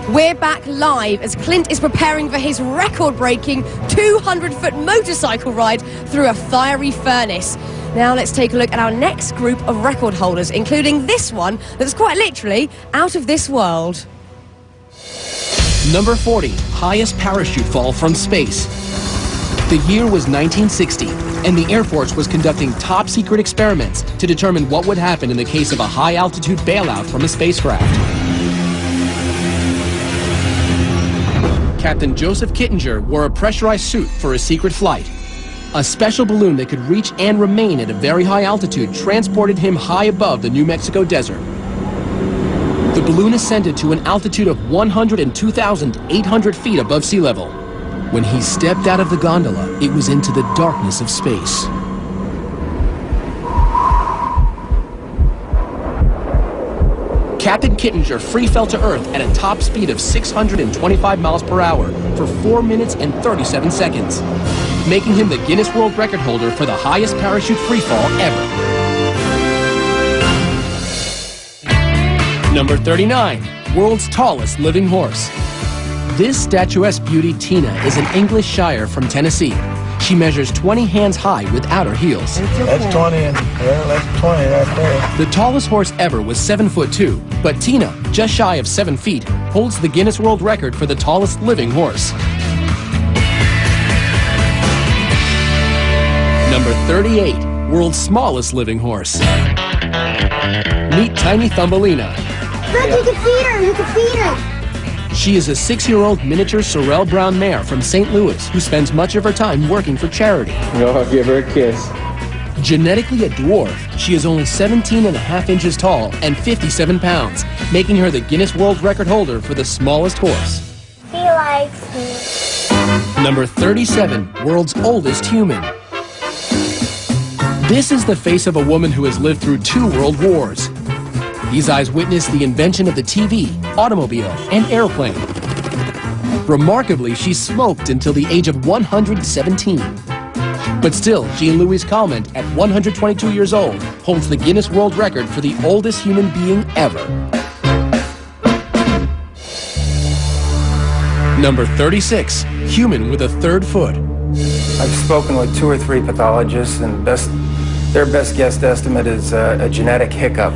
We're back live as Clint is preparing for his record-breaking 200-foot motorcycle ride through a fiery furnace. Now let's take a look at our next group of record holders, including this one that's quite literally out of this world. Number 40, highest parachute fall from space. The year was 1960, and the Air Force was conducting top-secret experiments to determine what would happen in the case of a high-altitude bailout from a spacecraft. Captain Joseph Kittinger wore a pressurized suit for a secret flight. A special balloon that could reach and remain at a very high altitude transported him high above the New Mexico desert. The balloon ascended to an altitude of 102,800 feet above sea level. When he stepped out of the gondola, it was into the darkness of space. Captain Kittinger free fell to Earth at a top speed of 625 miles per hour for 4 minutes and 37 seconds, making him the Guinness World Record holder for the highest parachute free fall ever. Number 39, world's tallest living horse. This statuesque beauty, Tina, is an English Shire from Tennessee. She measures 20 hands high without her heels. That's 20, and well, that's 20 right there. The tallest horse ever was 7'2", but Tina, just shy of 7 feet, holds the Guinness World Record for the tallest living horse. Number 38, world's smallest living horse. Meet Tiny Thumbelina. Look, you can feed her, you can feed her. She is a 6-year-old miniature Sorrel Brown mare from St. Louis who spends much of her time working for charity. I'll give her a kiss. Genetically a dwarf, she is only 17.5 inches tall and 57 pounds, making her the Guinness World Record holder for the smallest horse. He likes me. Number 37, world's oldest human. This is the face of a woman who has lived through 2 world wars. These eyes witnessed the invention of the TV, automobile, and airplane. Remarkably, she smoked until the age of 117. But still, Jean Louise Calment, at 122 years old, holds the Guinness World Record for the oldest human being ever. Number 36, human with a 3rd foot. I've spoken with 2 or 3 pathologists, and their best guess estimate is a genetic hiccup.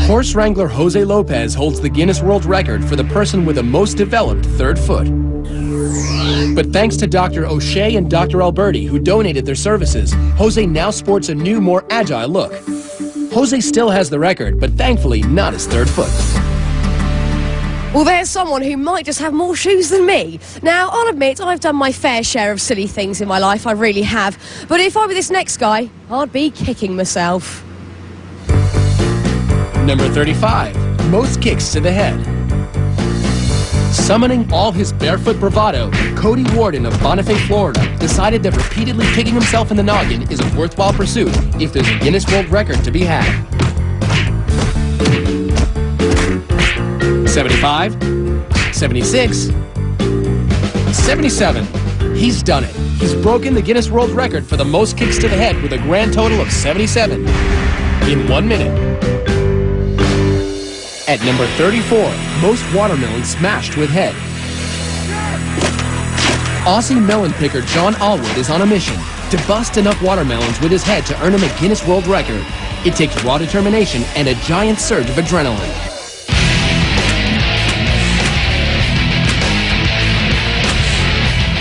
Horse wrangler Jose Lopez holds the Guinness World Record for the person with the most developed 3rd foot. But thanks to Dr. O'Shea and Dr. Alberti, who donated their services, Jose now sports a new, more agile look. Jose still has the record, but thankfully not his 3rd foot. Well, there's someone who might just have more shoes than me. Now, I'll admit, I've done my fair share of silly things in my life, I really have. But if I were this next guy, I'd be kicking myself. Number 35, most kicks to the head. Summoning all his barefoot bravado, Cody Warden of Bonifay, Florida, decided that repeatedly kicking himself in the noggin is a worthwhile pursuit if there's a Guinness World Record to be had. 75, 76, 77. He's done it. He's broken the Guinness World Record for the most kicks to the head with a grand total of 77 in 1 minute. At number 34, most watermelons smashed with head. Aussie melon picker John Allwood is on a mission to bust enough watermelons with his head to earn him a Guinness World Record. It takes raw determination and a giant surge of adrenaline.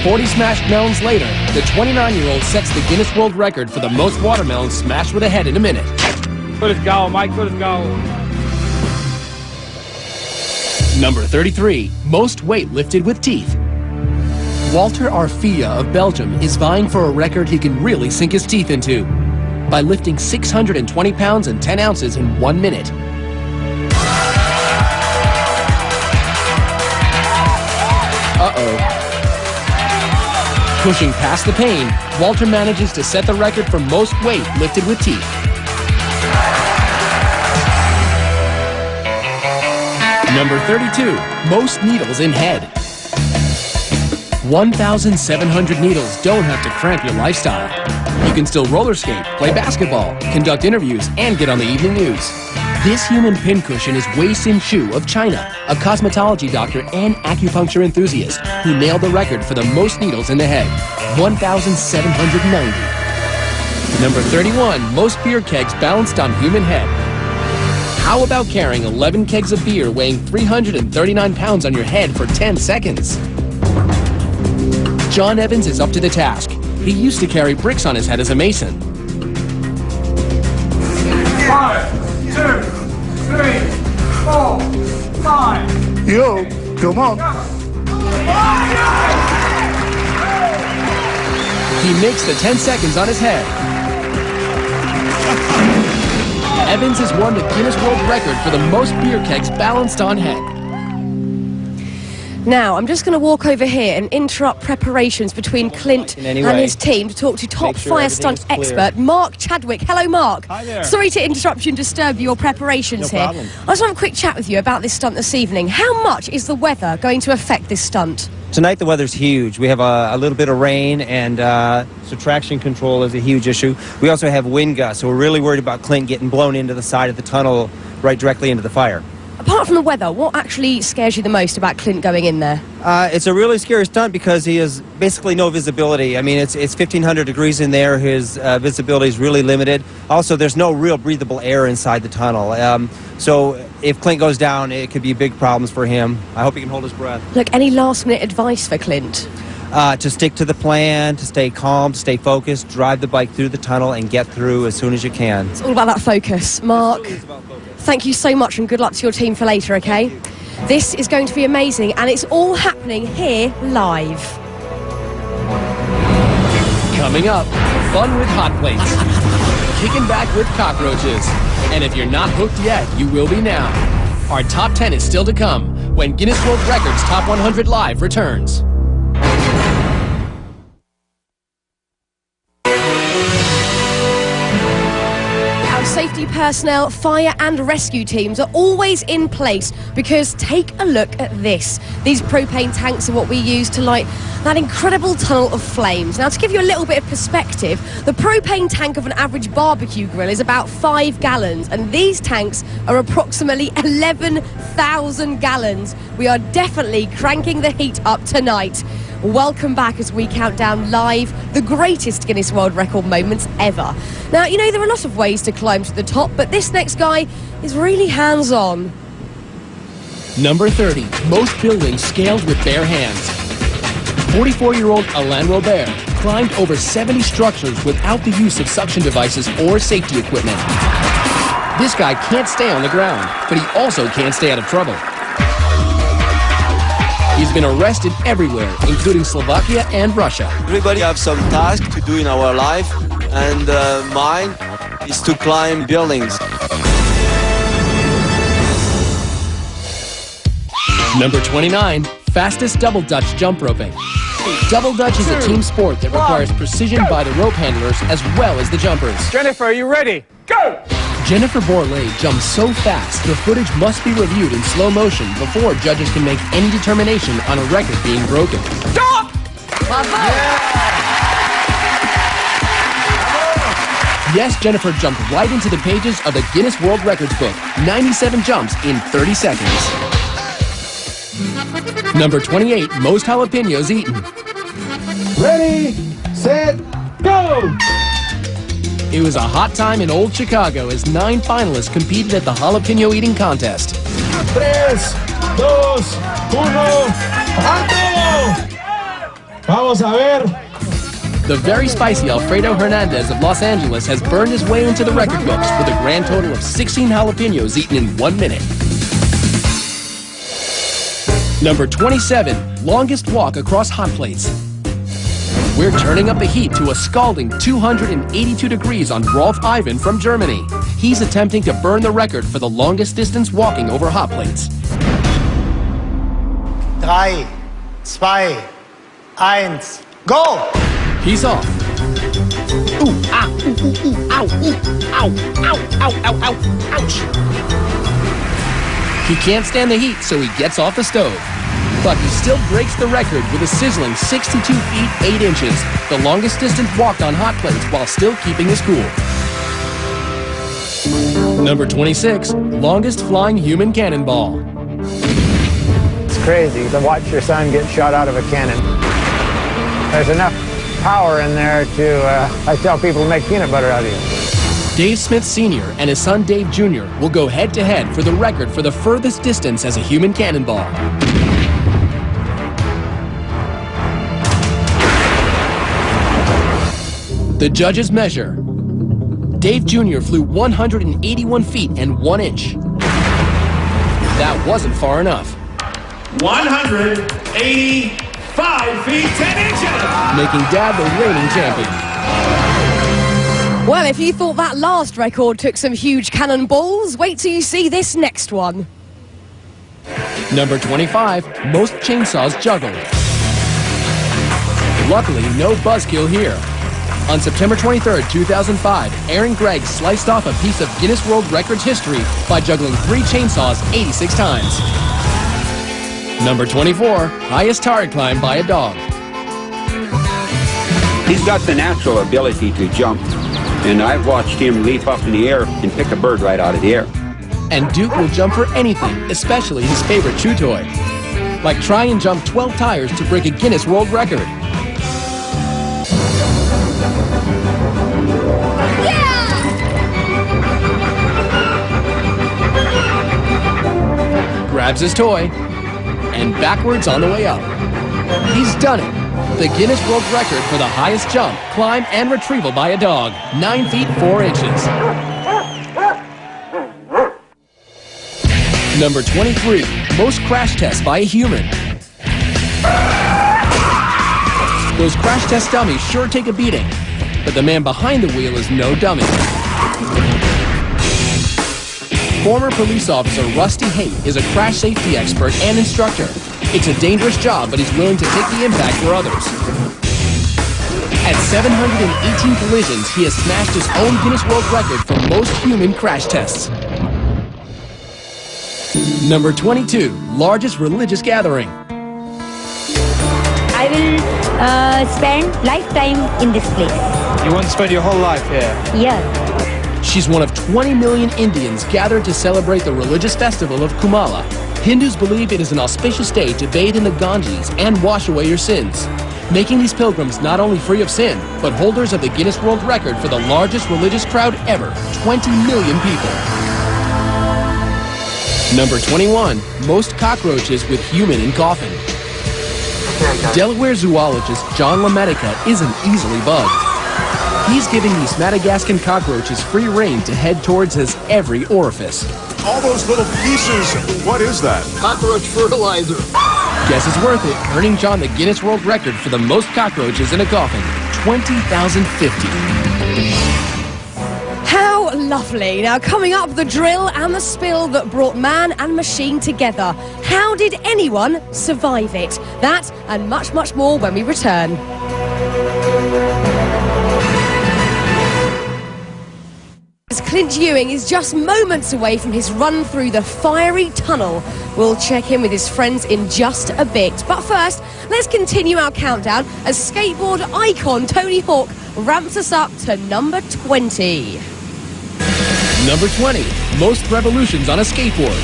"40 smashed melons later, the 29-year-old sets the Guinness World Record for the most watermelons smashed with a head in a minute. Good as goal, Mike. Good as goal. Number 33, most weight lifted with teeth. Walter Arfia of Belgium is vying for a record he can really sink his teeth into by lifting 620 pounds and 10 ounces in 1 minute. Uh-oh. Pushing past the pain, Walter manages to set the record for most weight lifted with teeth. Number 32, most needles in head. 1,700 needles don't have to cramp your lifestyle. You can still roller skate, play basketball, conduct interviews, and get on the evening news. This human pincushion is Wei Sin Chu of China, a cosmetology doctor and acupuncture enthusiast who nailed the record for the most needles in the head, 1,790. Number 31, most beer kegs balanced on human head. How about carrying 11 kegs of beer weighing 339 pounds on your head for 10 seconds? John Evans is up to the task. He used to carry bricks on his head as a mason. 5, 2, 3, 4, 5. Yo, come on. He makes the 10 seconds on his head. Evans has won the Guinness World Record for the most beer kegs balanced on head. Now, I'm just going to walk over here and interrupt preparations between Clint and his team to talk to top fire stunt expert Mark Chadwick. Hello, Mark. Hi there. Sorry to interrupt you and disturb your preparations here. problem. I just want to have a quick chat with you about this stunt this evening. How much is the weather going to affect this stunt? Tonight the weather's huge. We have a little bit of rain, and so traction control is a huge issue. We also have wind gusts, so we're really worried about Clint getting blown into the side of the tunnel right directly into the fire. Apart from the weather, what actually scares you the most about Clint going in there? It's a really scary stunt because he has basically no visibility. I mean, it's 1,500 degrees in there. His visibility is really limited. Also, there's no real breathable air inside the tunnel. So if Clint goes down, it could be big problems for him. I hope he can hold his breath. Look, any last-minute advice for Clint? To stick to the plan, to stay calm, to stay focused, drive the bike through the tunnel and get through as soon as you can. It's all about that focus. Mark, thank you so much and good luck to your team for later, okay? This is going to be amazing and it's all happening here live. Coming up, fun with hot plates, kicking back with cockroaches, and if you're not hooked yet, you will be now. Our top 10 is still to come when Guinness World Records Top 100 Live returns. Safety personnel, fire and rescue teams are always in place because take a look at this. These propane tanks are what we use to light that incredible tunnel of flames. Now, to give you a little bit of perspective, the propane tank of an average barbecue grill is about 5 gallons, and these tanks are approximately 11,000 gallons. We are definitely cranking the heat up tonight. Welcome back as we count down live the greatest Guinness World Record moments ever. Now, you know, there are a lot of ways to climb to the top, but this next guy is really hands-on. Number 30, most buildings scaled with bare hands. 44-year-old Alain Robert climbed over 70 structures without the use of suction devices or safety equipment. This guy can't stay on the ground, but he also can't stay out of trouble. He's been arrested everywhere, including Slovakia and Russia. Everybody have some task to do in our life, and mine is to climb buildings. Number 29, Fastest double Dutch jump roping. Double Dutch is a team sport that requires precision by the rope handlers as well as the jumpers. Jennifer, are you ready? Go! Jennifer Borlée jumps so fast, the footage must be reviewed in slow motion before judges can make any determination on a record being broken. Stop! Yes, Jennifer jumped right into the pages of the Guinness World Records book. 97 jumps in 30 seconds. Number 28, most jalapenos eaten. Ready, set, go! It was a hot time in old Chicago as 9 finalists competed at the jalapeno eating contest. 3, 2, 1, ¡alto! Vamos a ver. The very spicy Alfredo Hernandez of Los Angeles has burned his way into the record books with a grand total of 16 jalapenos eaten in 1 minute. Number 27, longest walk across hot plates. We're turning up the heat to a scalding 282 degrees on Rolf Ivan from Germany. He's attempting to burn the record for the longest distance walking over hot plates. 3, 2, 1, go! He's off. Ooh, ah, ooh, ooh, ooh, ow, ooh, ow, ow, ow, ow, ow, ouch. He can't stand the heat, so he gets off the stove. But he still breaks the record with a sizzling 62 feet 8 inches, the longest distance walked on hot plates while still keeping his cool. Number 26, longest flying human cannonball. It's crazy to watch your son get shot out of a cannon. There's enough power in there to, I tell people, to make peanut butter out of you. Dave Smith Sr. and his son Dave Jr. will go head-to-head for the record for the furthest distance as a human cannonball. The judges measure. Dave Jr. flew 181 feet and 1 inch. That wasn't far enough. 185 feet 10 inches! Making Dad the reigning champion. Well, if you thought that last record took some huge cannonballs, wait till you see this next one. Number 25, most chainsaws juggled. Luckily, no buzzkill here. On September 23rd, 2005, Aaron Gregg sliced off a piece of Guinness World Records history by juggling 3 chainsaws 86 times. Number 24, highest tower climb by a dog. He's got the natural ability to jump, and I've watched him leap up in the air and pick a bird right out of the air. And Duke will jump for anything, especially his favorite chew toy. Like try and jump 12 tires to break a Guinness World Record. Grabs his toy, and backwards on the way up. He's done it. The Guinness World Record for the highest jump, climb, and retrieval by a dog, 9 feet 4 inches. Number 23, most crash tests by a human. Those crash test dummies sure take a beating, but the man behind the wheel is no dummy. Former police officer Rusty Haight is a crash safety expert and instructor. It's a dangerous job, but he's willing to take the impact for others. At 718 collisions, he has smashed his own Guinness World Record for most human crash tests. Number 22, largest religious gathering. I will spend lifetime in this place. You want to spend your whole life here? Yeah. She's one of 20 million Indians gathered to celebrate the religious festival of Kumala. Hindus believe it is an auspicious day to bathe in the Ganges and wash away your sins, making these pilgrims not only free of sin, but holders of the Guinness World Record for the largest religious crowd ever, 20 million people. Number 21, most cockroaches with human in coffin. Delaware zoologist John LaMedica isn't easily bugged. He's giving these Madagascan cockroaches free rein to head towards his every orifice. All those little pieces, what is that? Cockroach fertilizer. Guess it's worth it, earning John the Guinness World Record for the most cockroaches in a coffin, 20,050. How lovely. Now, coming up, the drill and the spill that brought man and machine together. How did anyone survive it? That and much, much more when we return. Clint Ewing is just moments away from his run through the fiery tunnel. We'll check in with his friends in just a bit. But first, let's continue our countdown as skateboard icon Tony Hawk ramps us up to number 20. Number 20, most revolutions on a skateboard.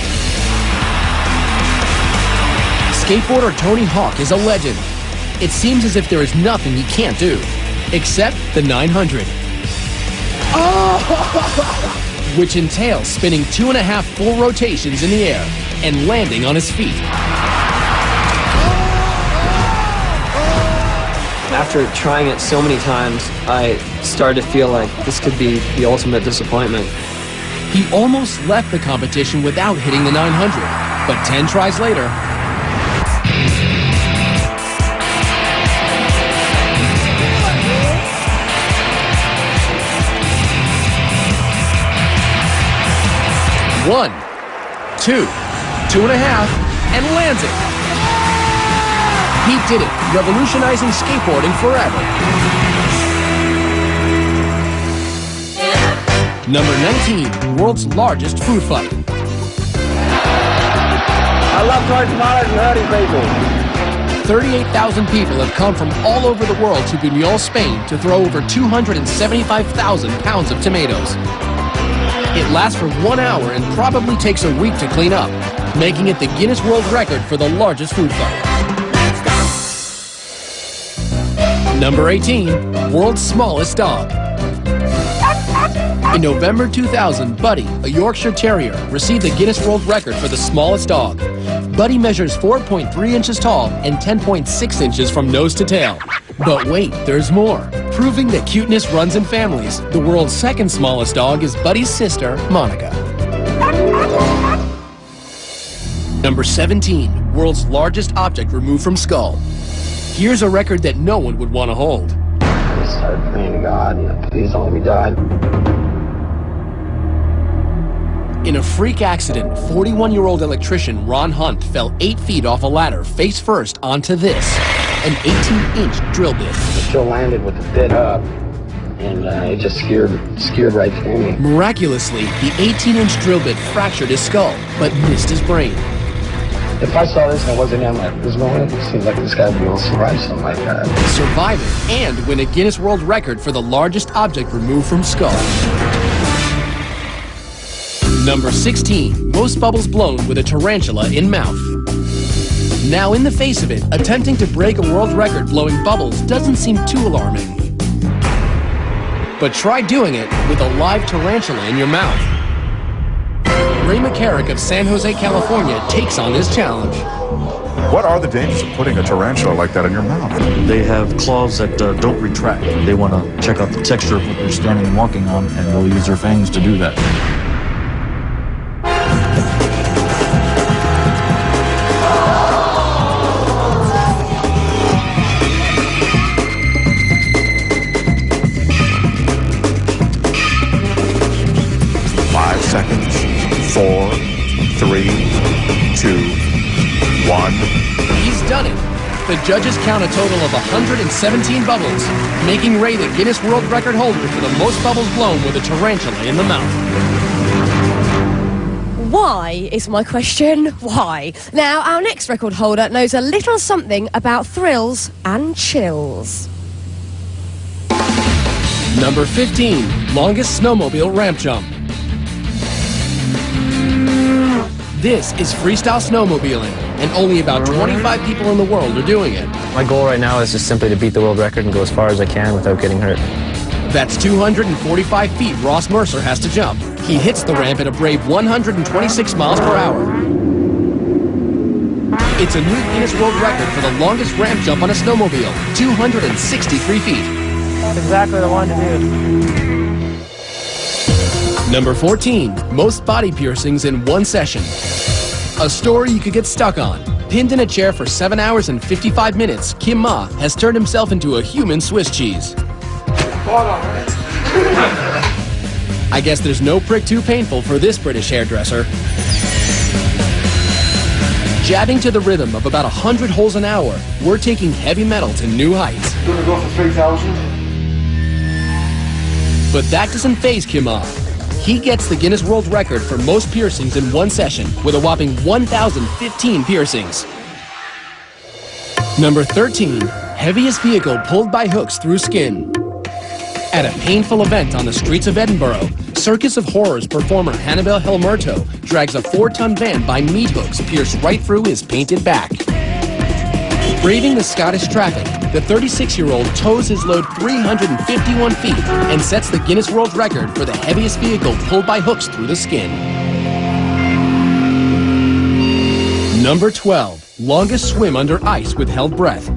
Skateboarder Tony Hawk is a legend. It seems as if there is nothing he can't do, except the 900. Which entails spinning 2.5 full rotations in the air and landing on his feet. After trying it so many times, I started to feel like this could be the ultimate disappointment. He almost left the competition without hitting the 900, but 10 tries later, one, two, 2.5, and lands it. He did it, revolutionizing skateboarding forever. Number 19, world's largest food fight. I love George Myers and hurting people. 38,000 people have come from all over the world to Buñol, Spain to throw over 275,000 pounds of tomatoes. It lasts for 1 hour and probably takes a week to clean up, making it the Guinness World Record for the largest food fight. Number 18, world's smallest dog. In November 2000, Buddy, a Yorkshire Terrier, received the Guinness World Record for the smallest dog. Buddy measures 4.3 inches tall and 10.6 inches from nose to tail. But wait, there's more. Proving that cuteness runs in families, the world's second smallest dog is Buddy's sister, Monica. Number 17, world's largest object removed from skull. Here's a record that no one would want to hold. I started praying to God, please don't let me die. In a freak accident, 41-year-old electrician Ron Hunt fell 8 feet off a ladder face first onto this, an 18-inch drill bit. It still landed with the bit up, and it just skewered right through me. Miraculously, the 18-inch drill bit fractured his skull, but missed his brain. If I saw this and I wasn't in this moment, it seems like this guy would be able to survive something like that. Survive it and win a Guinness World Record for the largest object removed from skull. Number 16, most bubbles blown with a tarantula in mouth. Now, in the face of it, attempting to break a world record blowing bubbles doesn't seem too alarming. But try doing it with a live tarantula in your mouth. Ray McCarrick of San Jose, California takes on this challenge. What are the dangers of putting a tarantula like that in your mouth? They have claws that don't retract. They want to check out the texture of what they're standing and walking on, and they'll use their fangs to do that. 5 seconds. 4, 3, 2, 1. He's done it. The judges count a total of 117 bubbles, making Ray the Guinness World Record holder for the most bubbles blown with a tarantula in the mouth. Why is my question? Why? Now, our next record holder knows a little something about thrills and chills. Number 15, longest snowmobile ramp jump. This is freestyle snowmobiling, and only about 25 people in the world are doing it. My goal right now is just simply to beat the world record and go as far as I can without getting hurt. That's 245 feet Ross Mercer has to jump. He hits the ramp at a brave 126 miles per hour. It's a new Guinness World Record for the longest ramp jump on a snowmobile, 263 feet. That's exactly what I wanted to do. Number 14, most body piercings in one session. A story you could get stuck on. Pinned in a chair for 7 hours and 55 minutes, Kim Ma has turned himself into a human Swiss cheese. I guess there's no prick too painful for this British hairdresser. Jabbing to the rhythm of about 100 holes an hour, we're taking heavy metal to new heights. Gonna go for 3,000. But that doesn't faze Kim off. He gets the Guinness World Record for most piercings in one session with a whopping 1,015 piercings. Number 13, heaviest vehicle pulled by hooks through skin. At a painful event on the streets of Edinburgh, Circus of Horrors performer Hannibal Helmerto drags a 4-ton van by meat hooks pierced right through his painted back. Braving the Scottish traffic, the 36-year-old tows his load 351 feet and sets the Guinness World Record for the heaviest vehicle pulled by hooks through the skin. Number 12, longest swim under ice with held breath.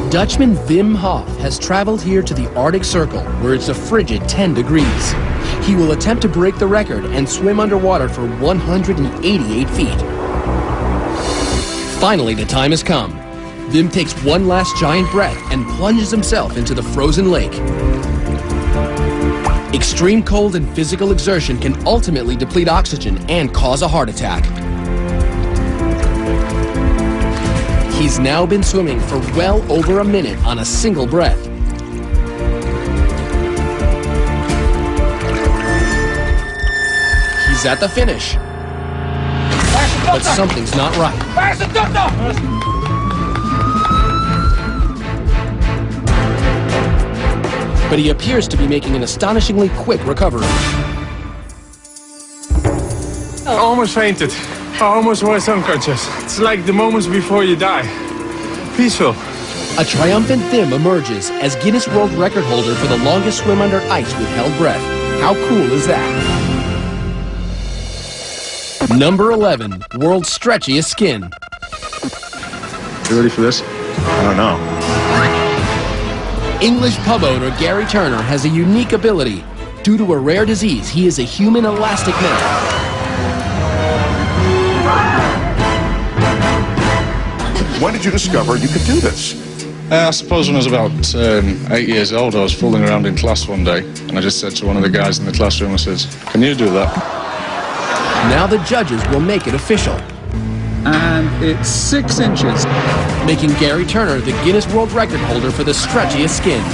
Dutchman Wim Hof has traveled here to the Arctic Circle, where it's a frigid 10 degrees. He will attempt to break the record and swim underwater for 188 feet. Finally, the time has come. Wim takes one last giant breath and plunges himself into the frozen lake. Extreme cold and physical exertion can ultimately deplete oxygen and cause a heart attack. He's now been swimming for well over a minute on a single breath. He's at the finish. But something's not right. But he appears to be making an astonishingly quick recovery. I almost fainted. I almost was unconscious. It's like the moments before you die. Peaceful. A triumphant Wim emerges as Guinness World Record holder for the longest swim under ice with held breath. How cool is that? Number 11, world's stretchiest skin. You ready for this? I don't know. English pub owner Gary Turner has a unique ability. Due to a rare disease, he is a human elastic man. When did you discover you could do this? I suppose when I was about 8 years old, I was fooling around in class one day, and I just said to one of the guys in the classroom, I says, "Can you do that?" Now the judges will make it official. And it's 6 inches. Making Gary Turner the Guinness World Record holder for the stretchiest skin.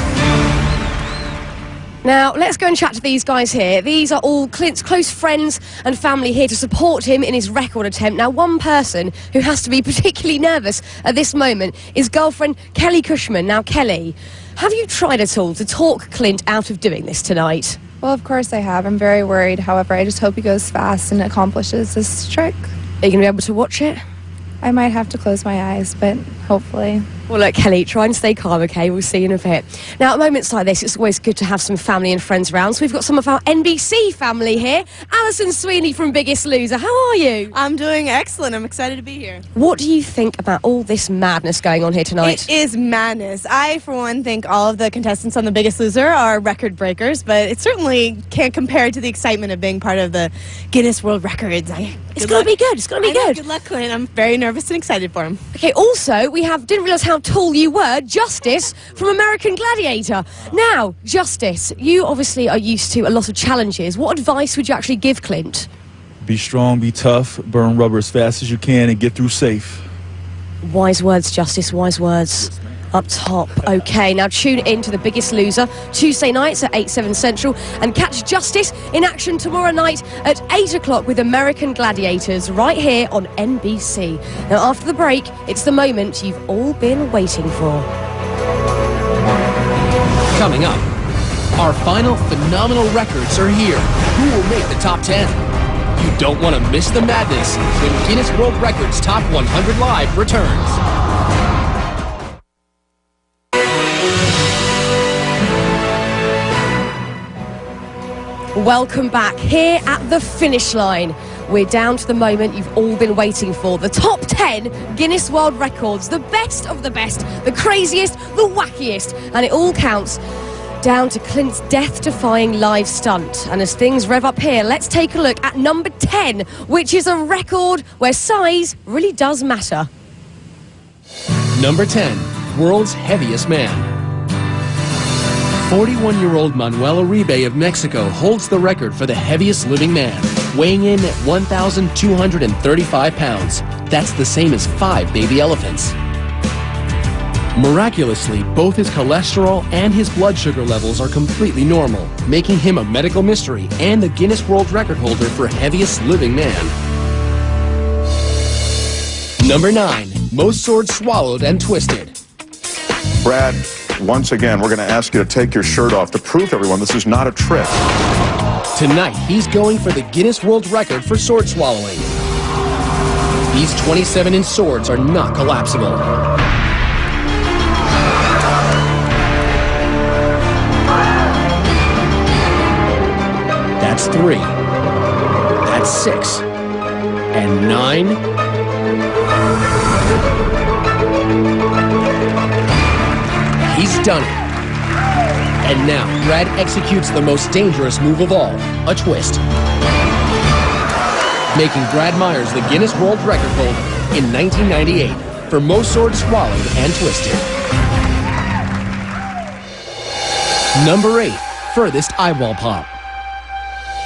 Now, let's go and chat to these guys here. These are all Clint's close friends and family here to support him in his record attempt. Now, one person who has to be particularly nervous at this moment is girlfriend Kelly Cushman. Now, Kelly, have you tried at all to talk Clint out of doing this tonight? Well, of course I have. I'm very worried. However, I just hope he goes fast and accomplishes this trick. Are you going to be able to watch it? I might have to close my eyes, but hopefully. Well, look, Kelly, try and stay calm, okay? We'll see you in a bit. Now, at moments like this, it's always good to have some family and friends around. So we've got some of our NBC family here. Alison Sweeney from Biggest Loser. How are you? I'm doing excellent. I'm excited to be here. What do you think about all this madness going on here tonight? It is madness. I, for one, think all of the contestants on The Biggest Loser are record breakers, but it certainly can't compare to the excitement of being part of the Guinness World Records. It's going to be good. It's going to be good. Good luck, Clint. I'm very nervous and excited for him. Okay, also, didn't realise how tall you were, Justice from American Gladiator. Now, Justice, you obviously are used to a lot of challenges. What advice would you actually give Clint? Be strong, be tough, burn rubber as fast as you can, and get through safe. Wise words, Justice, wise words. Up top. Okay, now tune in to The Biggest Loser Tuesday nights at 8, 7 Central and catch Justice in action tomorrow night at 8 o'clock with American Gladiators right here on NBC. Now, after the break, it's the moment you've all been waiting for. Coming up, our final phenomenal records are here. Who will make the top 10? You don't want to miss the madness when Guinness World Records Top 100 Live returns. Welcome back here at the finish line. We're down to the moment you've all been waiting for. The top 10 Guinness World Records. The best of the best. The craziest, the wackiest. And it all counts down to Clint's death-defying live stunt. And as things rev up here, let's take a look at number 10, which is a record where size really does matter. Number 10, world's heaviest man. 41-year-old Manuel Uribe of Mexico holds the record for the heaviest living man, weighing in at 1,235 pounds. That's the same as 5 baby elephants. Miraculously, both his cholesterol and his blood sugar levels are completely normal, making him a medical mystery and the Guinness World Record holder for heaviest living man. Number 9, most swords swallowed and twisted. Brad, once again, we're going to ask you to take your shirt off to prove to everyone this is not a trick. Tonight, he's going for the Guinness World Record for sword swallowing. These 27-inch swords are not collapsible. That's 3. That's 6. And 9. He's done it. And now, Brad executes the most dangerous move of all, a twist. Making Brad Myers the Guinness World Record holder in 1998 for most swords swallowed and twisted. Number 8, furthest eyeball pop.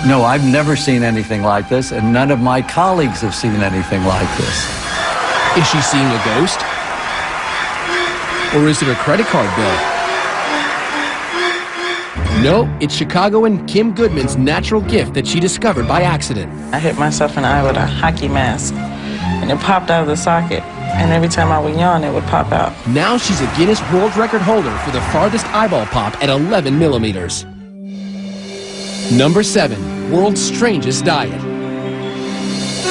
No, I've never seen anything like this, and none of my colleagues have seen anything like this. Is she seeing a ghost? Or is it her credit card bill? No, it's Chicagoan Kim Goodman's natural gift that she discovered by accident. I hit myself in the eye with a hockey mask, and it popped out of the socket. And every time I would yawn, it would pop out. Now she's a Guinness World Record holder for the farthest eyeball pop at 11 millimeters. Number 7, world's strangest diet.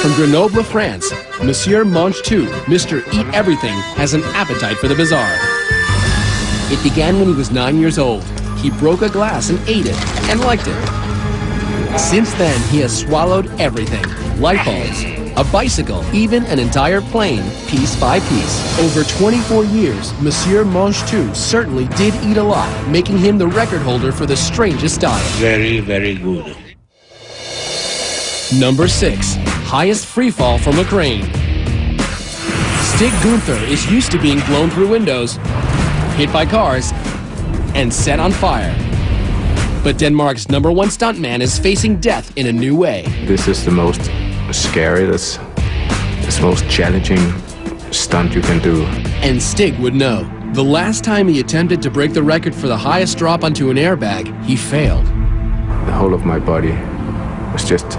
From Grenoble, France, Monsieur Mange Tout, Mr. Eat Everything, has an appetite for the bizarre. It began when he was 9 years old. He broke a glass and ate it, and liked it. Since then, he has swallowed everything. Light bulbs, a bicycle, even an entire plane, piece by piece. Over 24 years, Monsieur Mange Tout certainly did eat a lot, making him the record holder for the strangest diet. Very, very good. Number 6, highest free fall from a crane. Stig Gunther is used to being blown through windows, hit by cars, and set on fire. But Denmark's #1 stuntman is facing death in a new way. This is the most scary, this most challenging stunt you can do. And Stig would know. The last time he attempted to break the record for the highest drop onto an airbag, he failed. The whole of my body was just,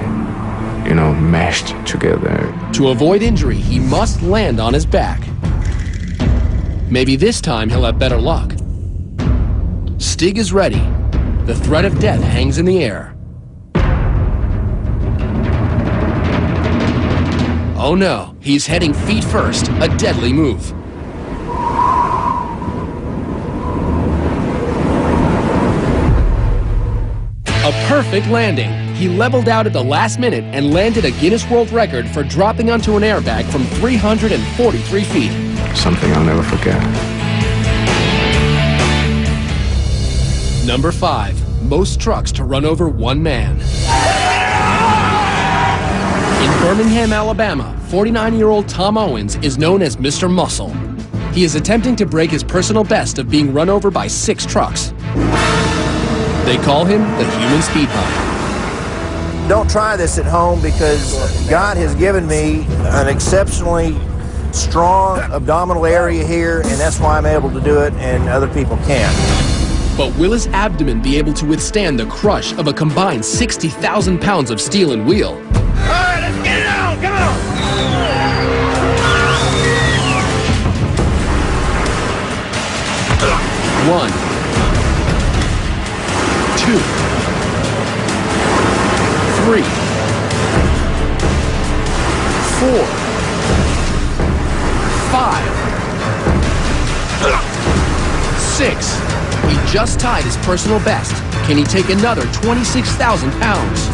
mashed together. To avoid injury, he must land on his back. Maybe this time he'll have better luck. Stig is ready. The threat of death hangs in the air. Oh no, he's heading feet first, a deadly move. A perfect landing. He leveled out at the last minute and landed a Guinness World Record for dropping onto an airbag from 343 feet. Something I'll never forget. Number 5, most trucks to run over one man. In Birmingham, Alabama, 49-year-old Tom Owens is known as Mr. Muscle. He is attempting to break his personal best of being run over by 6 trucks. They call him the human speed bump. Don't try this at home because God has given me an exceptionally strong abdominal area here, and that's why I'm able to do it and other people can't. But will his abdomen be able to withstand the crush of a combined 60,000 pounds of steel and wheel? All right, let's get it on. Come on. 1, 2, 3, 4, 5, 6. He just tied his personal best. Can he take another 26,000 pounds?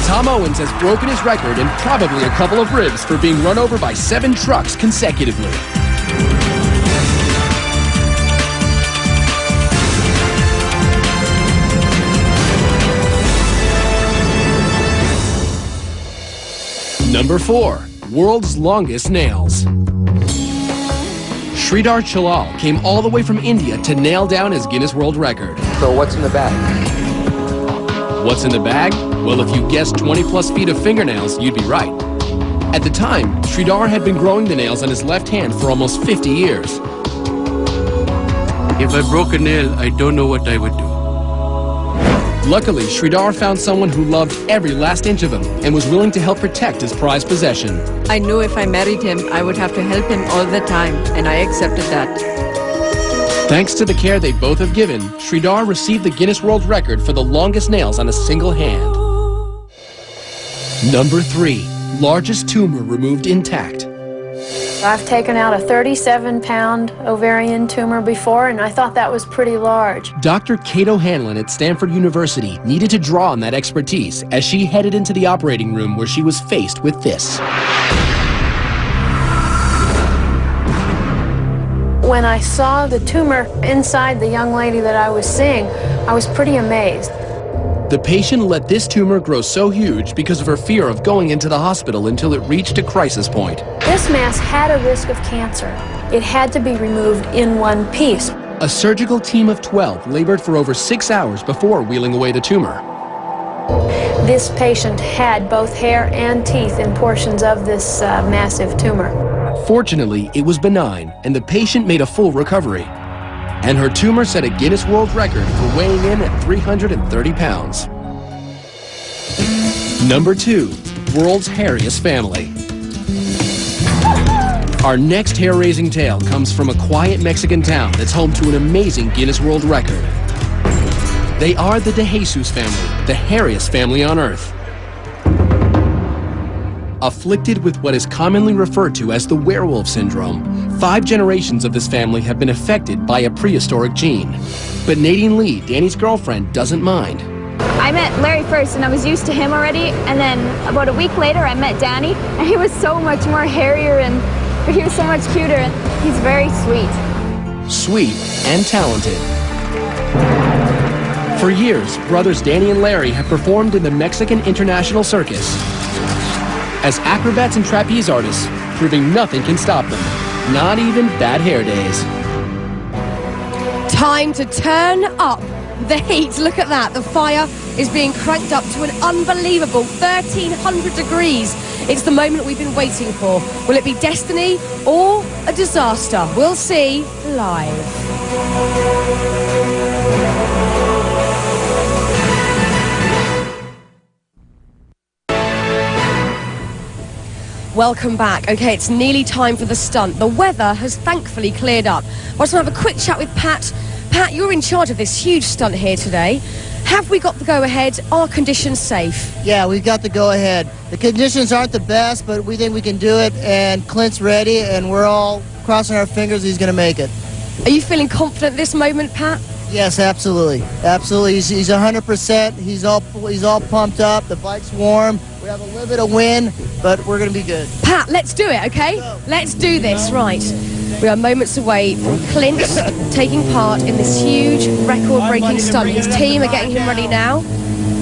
Tom Owens has broken his record and probably a couple of ribs for being run over by 7 trucks consecutively. Number 4. World's longest nails. Sridhar Chalal came all the way from India to nail down his Guinness World Record. So what's in the bag? What's in the bag? Well, if you guessed 20+ feet of fingernails, you'd be right. At the time, Sridhar had been growing the nails on his left hand for almost 50 years. If I broke a nail, I don't know what I would do. Luckily, Sridhar found someone who loved every last inch of him and was willing to help protect his prized possession. I knew if I married him, I would have to help him all the time, and I accepted that. Thanks to the care they both have given, Sridhar received the Guinness World Record for the longest nails on a single hand. Number 3. Largest tumor removed intact. I've taken out a 37-pound ovarian tumor before, and I thought that was pretty large. Dr. Kate O'Hanlon at Stanford University needed to draw on that expertise as she headed into the operating room where she was faced with this. When I saw the tumor inside the young lady that I was seeing, I was pretty amazed. The patient let this tumor grow so huge because of her fear of going into the hospital until it reached a crisis point. This mass had a risk of cancer. It had to be removed in one piece. A surgical team of 12 labored for over 6 hours before wheeling away the tumor. This patient had both hair and teeth in portions of this massive tumor. Fortunately, it was benign, and the patient made a full recovery. And her tumor set a Guinness World Record for weighing in at 330 pounds. Number 2. World's hairiest family. Our next hair-raising tale comes from a quiet Mexican town that's home to an amazing Guinness World Record. They are the De Jesus family, the hairiest family on Earth. Afflicted with what is commonly referred to as the werewolf syndrome, 5 generations of this family have been affected by a prehistoric gene. But Nadine Lee, Danny's girlfriend, doesn't mind. I met Larry first and I was used to him already, and then about a week later I met Danny and he was so much more hairier but he was so much cuter, and he's very sweet. Sweet and talented. For years, brothers Danny and Larry have performed in the Mexican International Circus as acrobats and trapeze artists, proving nothing can stop them, not even bad hair days. Time to turn up the heat. Look at that. The fire is being cranked up to an unbelievable 1,300 degrees. It's the moment we've been waiting for. Will it be destiny or a disaster? We'll see live. Welcome back. Okay, it's nearly time for the stunt. The weather has thankfully cleared up. I just want to have a quick chat with Pat. Pat, you're in charge of this huge stunt here today. Have we got the go-ahead? Are conditions safe? Yeah, we've got the go-ahead. The conditions aren't the best, but we think we can do it, and Clint's ready, and we're all crossing our fingers he's going to make it. Are you feeling confident at this moment, Pat? Yes, absolutely. Absolutely. He's 100%. He's all pumped up. The bike's warm. We have a little bit of wind, but we're going to be good. Pat, let's do it, okay? Let's do this, right. We are moments away from Clint taking part in this huge record-breaking stunt. His team are getting him ready now.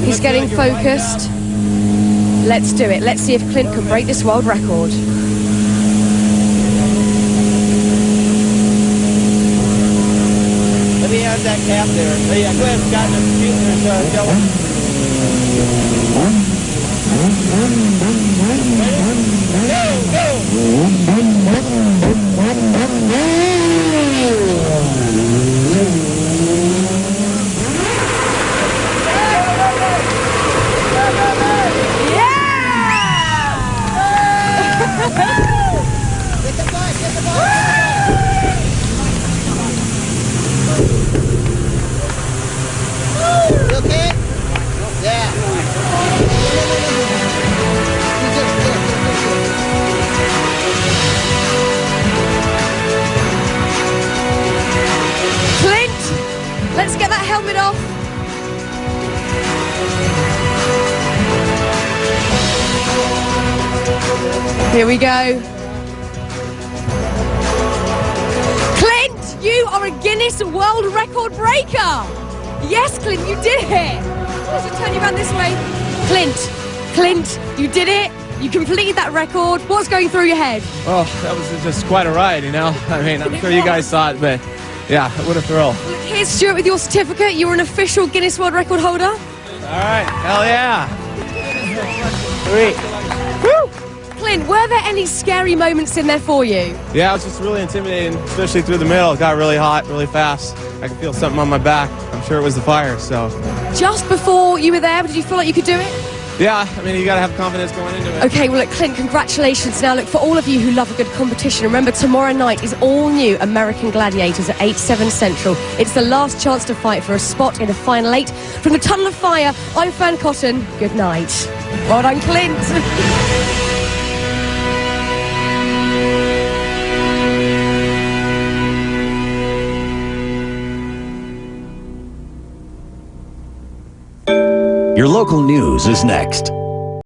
He's getting focused. Let's do it. Let's see if Clint can break this world record. Let me have that cap there. Oh, yeah, go ahead, Scott. There's Dylan. Let's get that helmet off. Here we go. Clint, you are a Guinness World Record breaker. Yes, Clint, you did it. Let's turn you around this way. Clint, you did it. You completed that record. What's going through your head? Oh, that was just quite a ride, you know? I mean, I'm sure you guys saw it, but yeah, what a thrill. Here's Stuart with your certificate. You're an official Guinness World Record holder. All right, hell yeah. Sweet. Woo! Clint, were there any scary moments in there for you? Yeah, it was just really intimidating, especially through the middle. It got really hot, really fast. I could feel something on my back. I'm sure it was the fire, so. Just before you were there, did you feel like you could do it? Yeah, I mean, you got to have confidence going into it. Okay, well, look, Clint, congratulations. Now, look, for all of you who love a good competition, remember, tomorrow night is all new American Gladiators at 8/7 Central. It's the last chance to fight for a spot in the Final 8. From the Tunnel of Fire, I'm Fern Cotton. Good night. Well done, Clint. Your local news is next.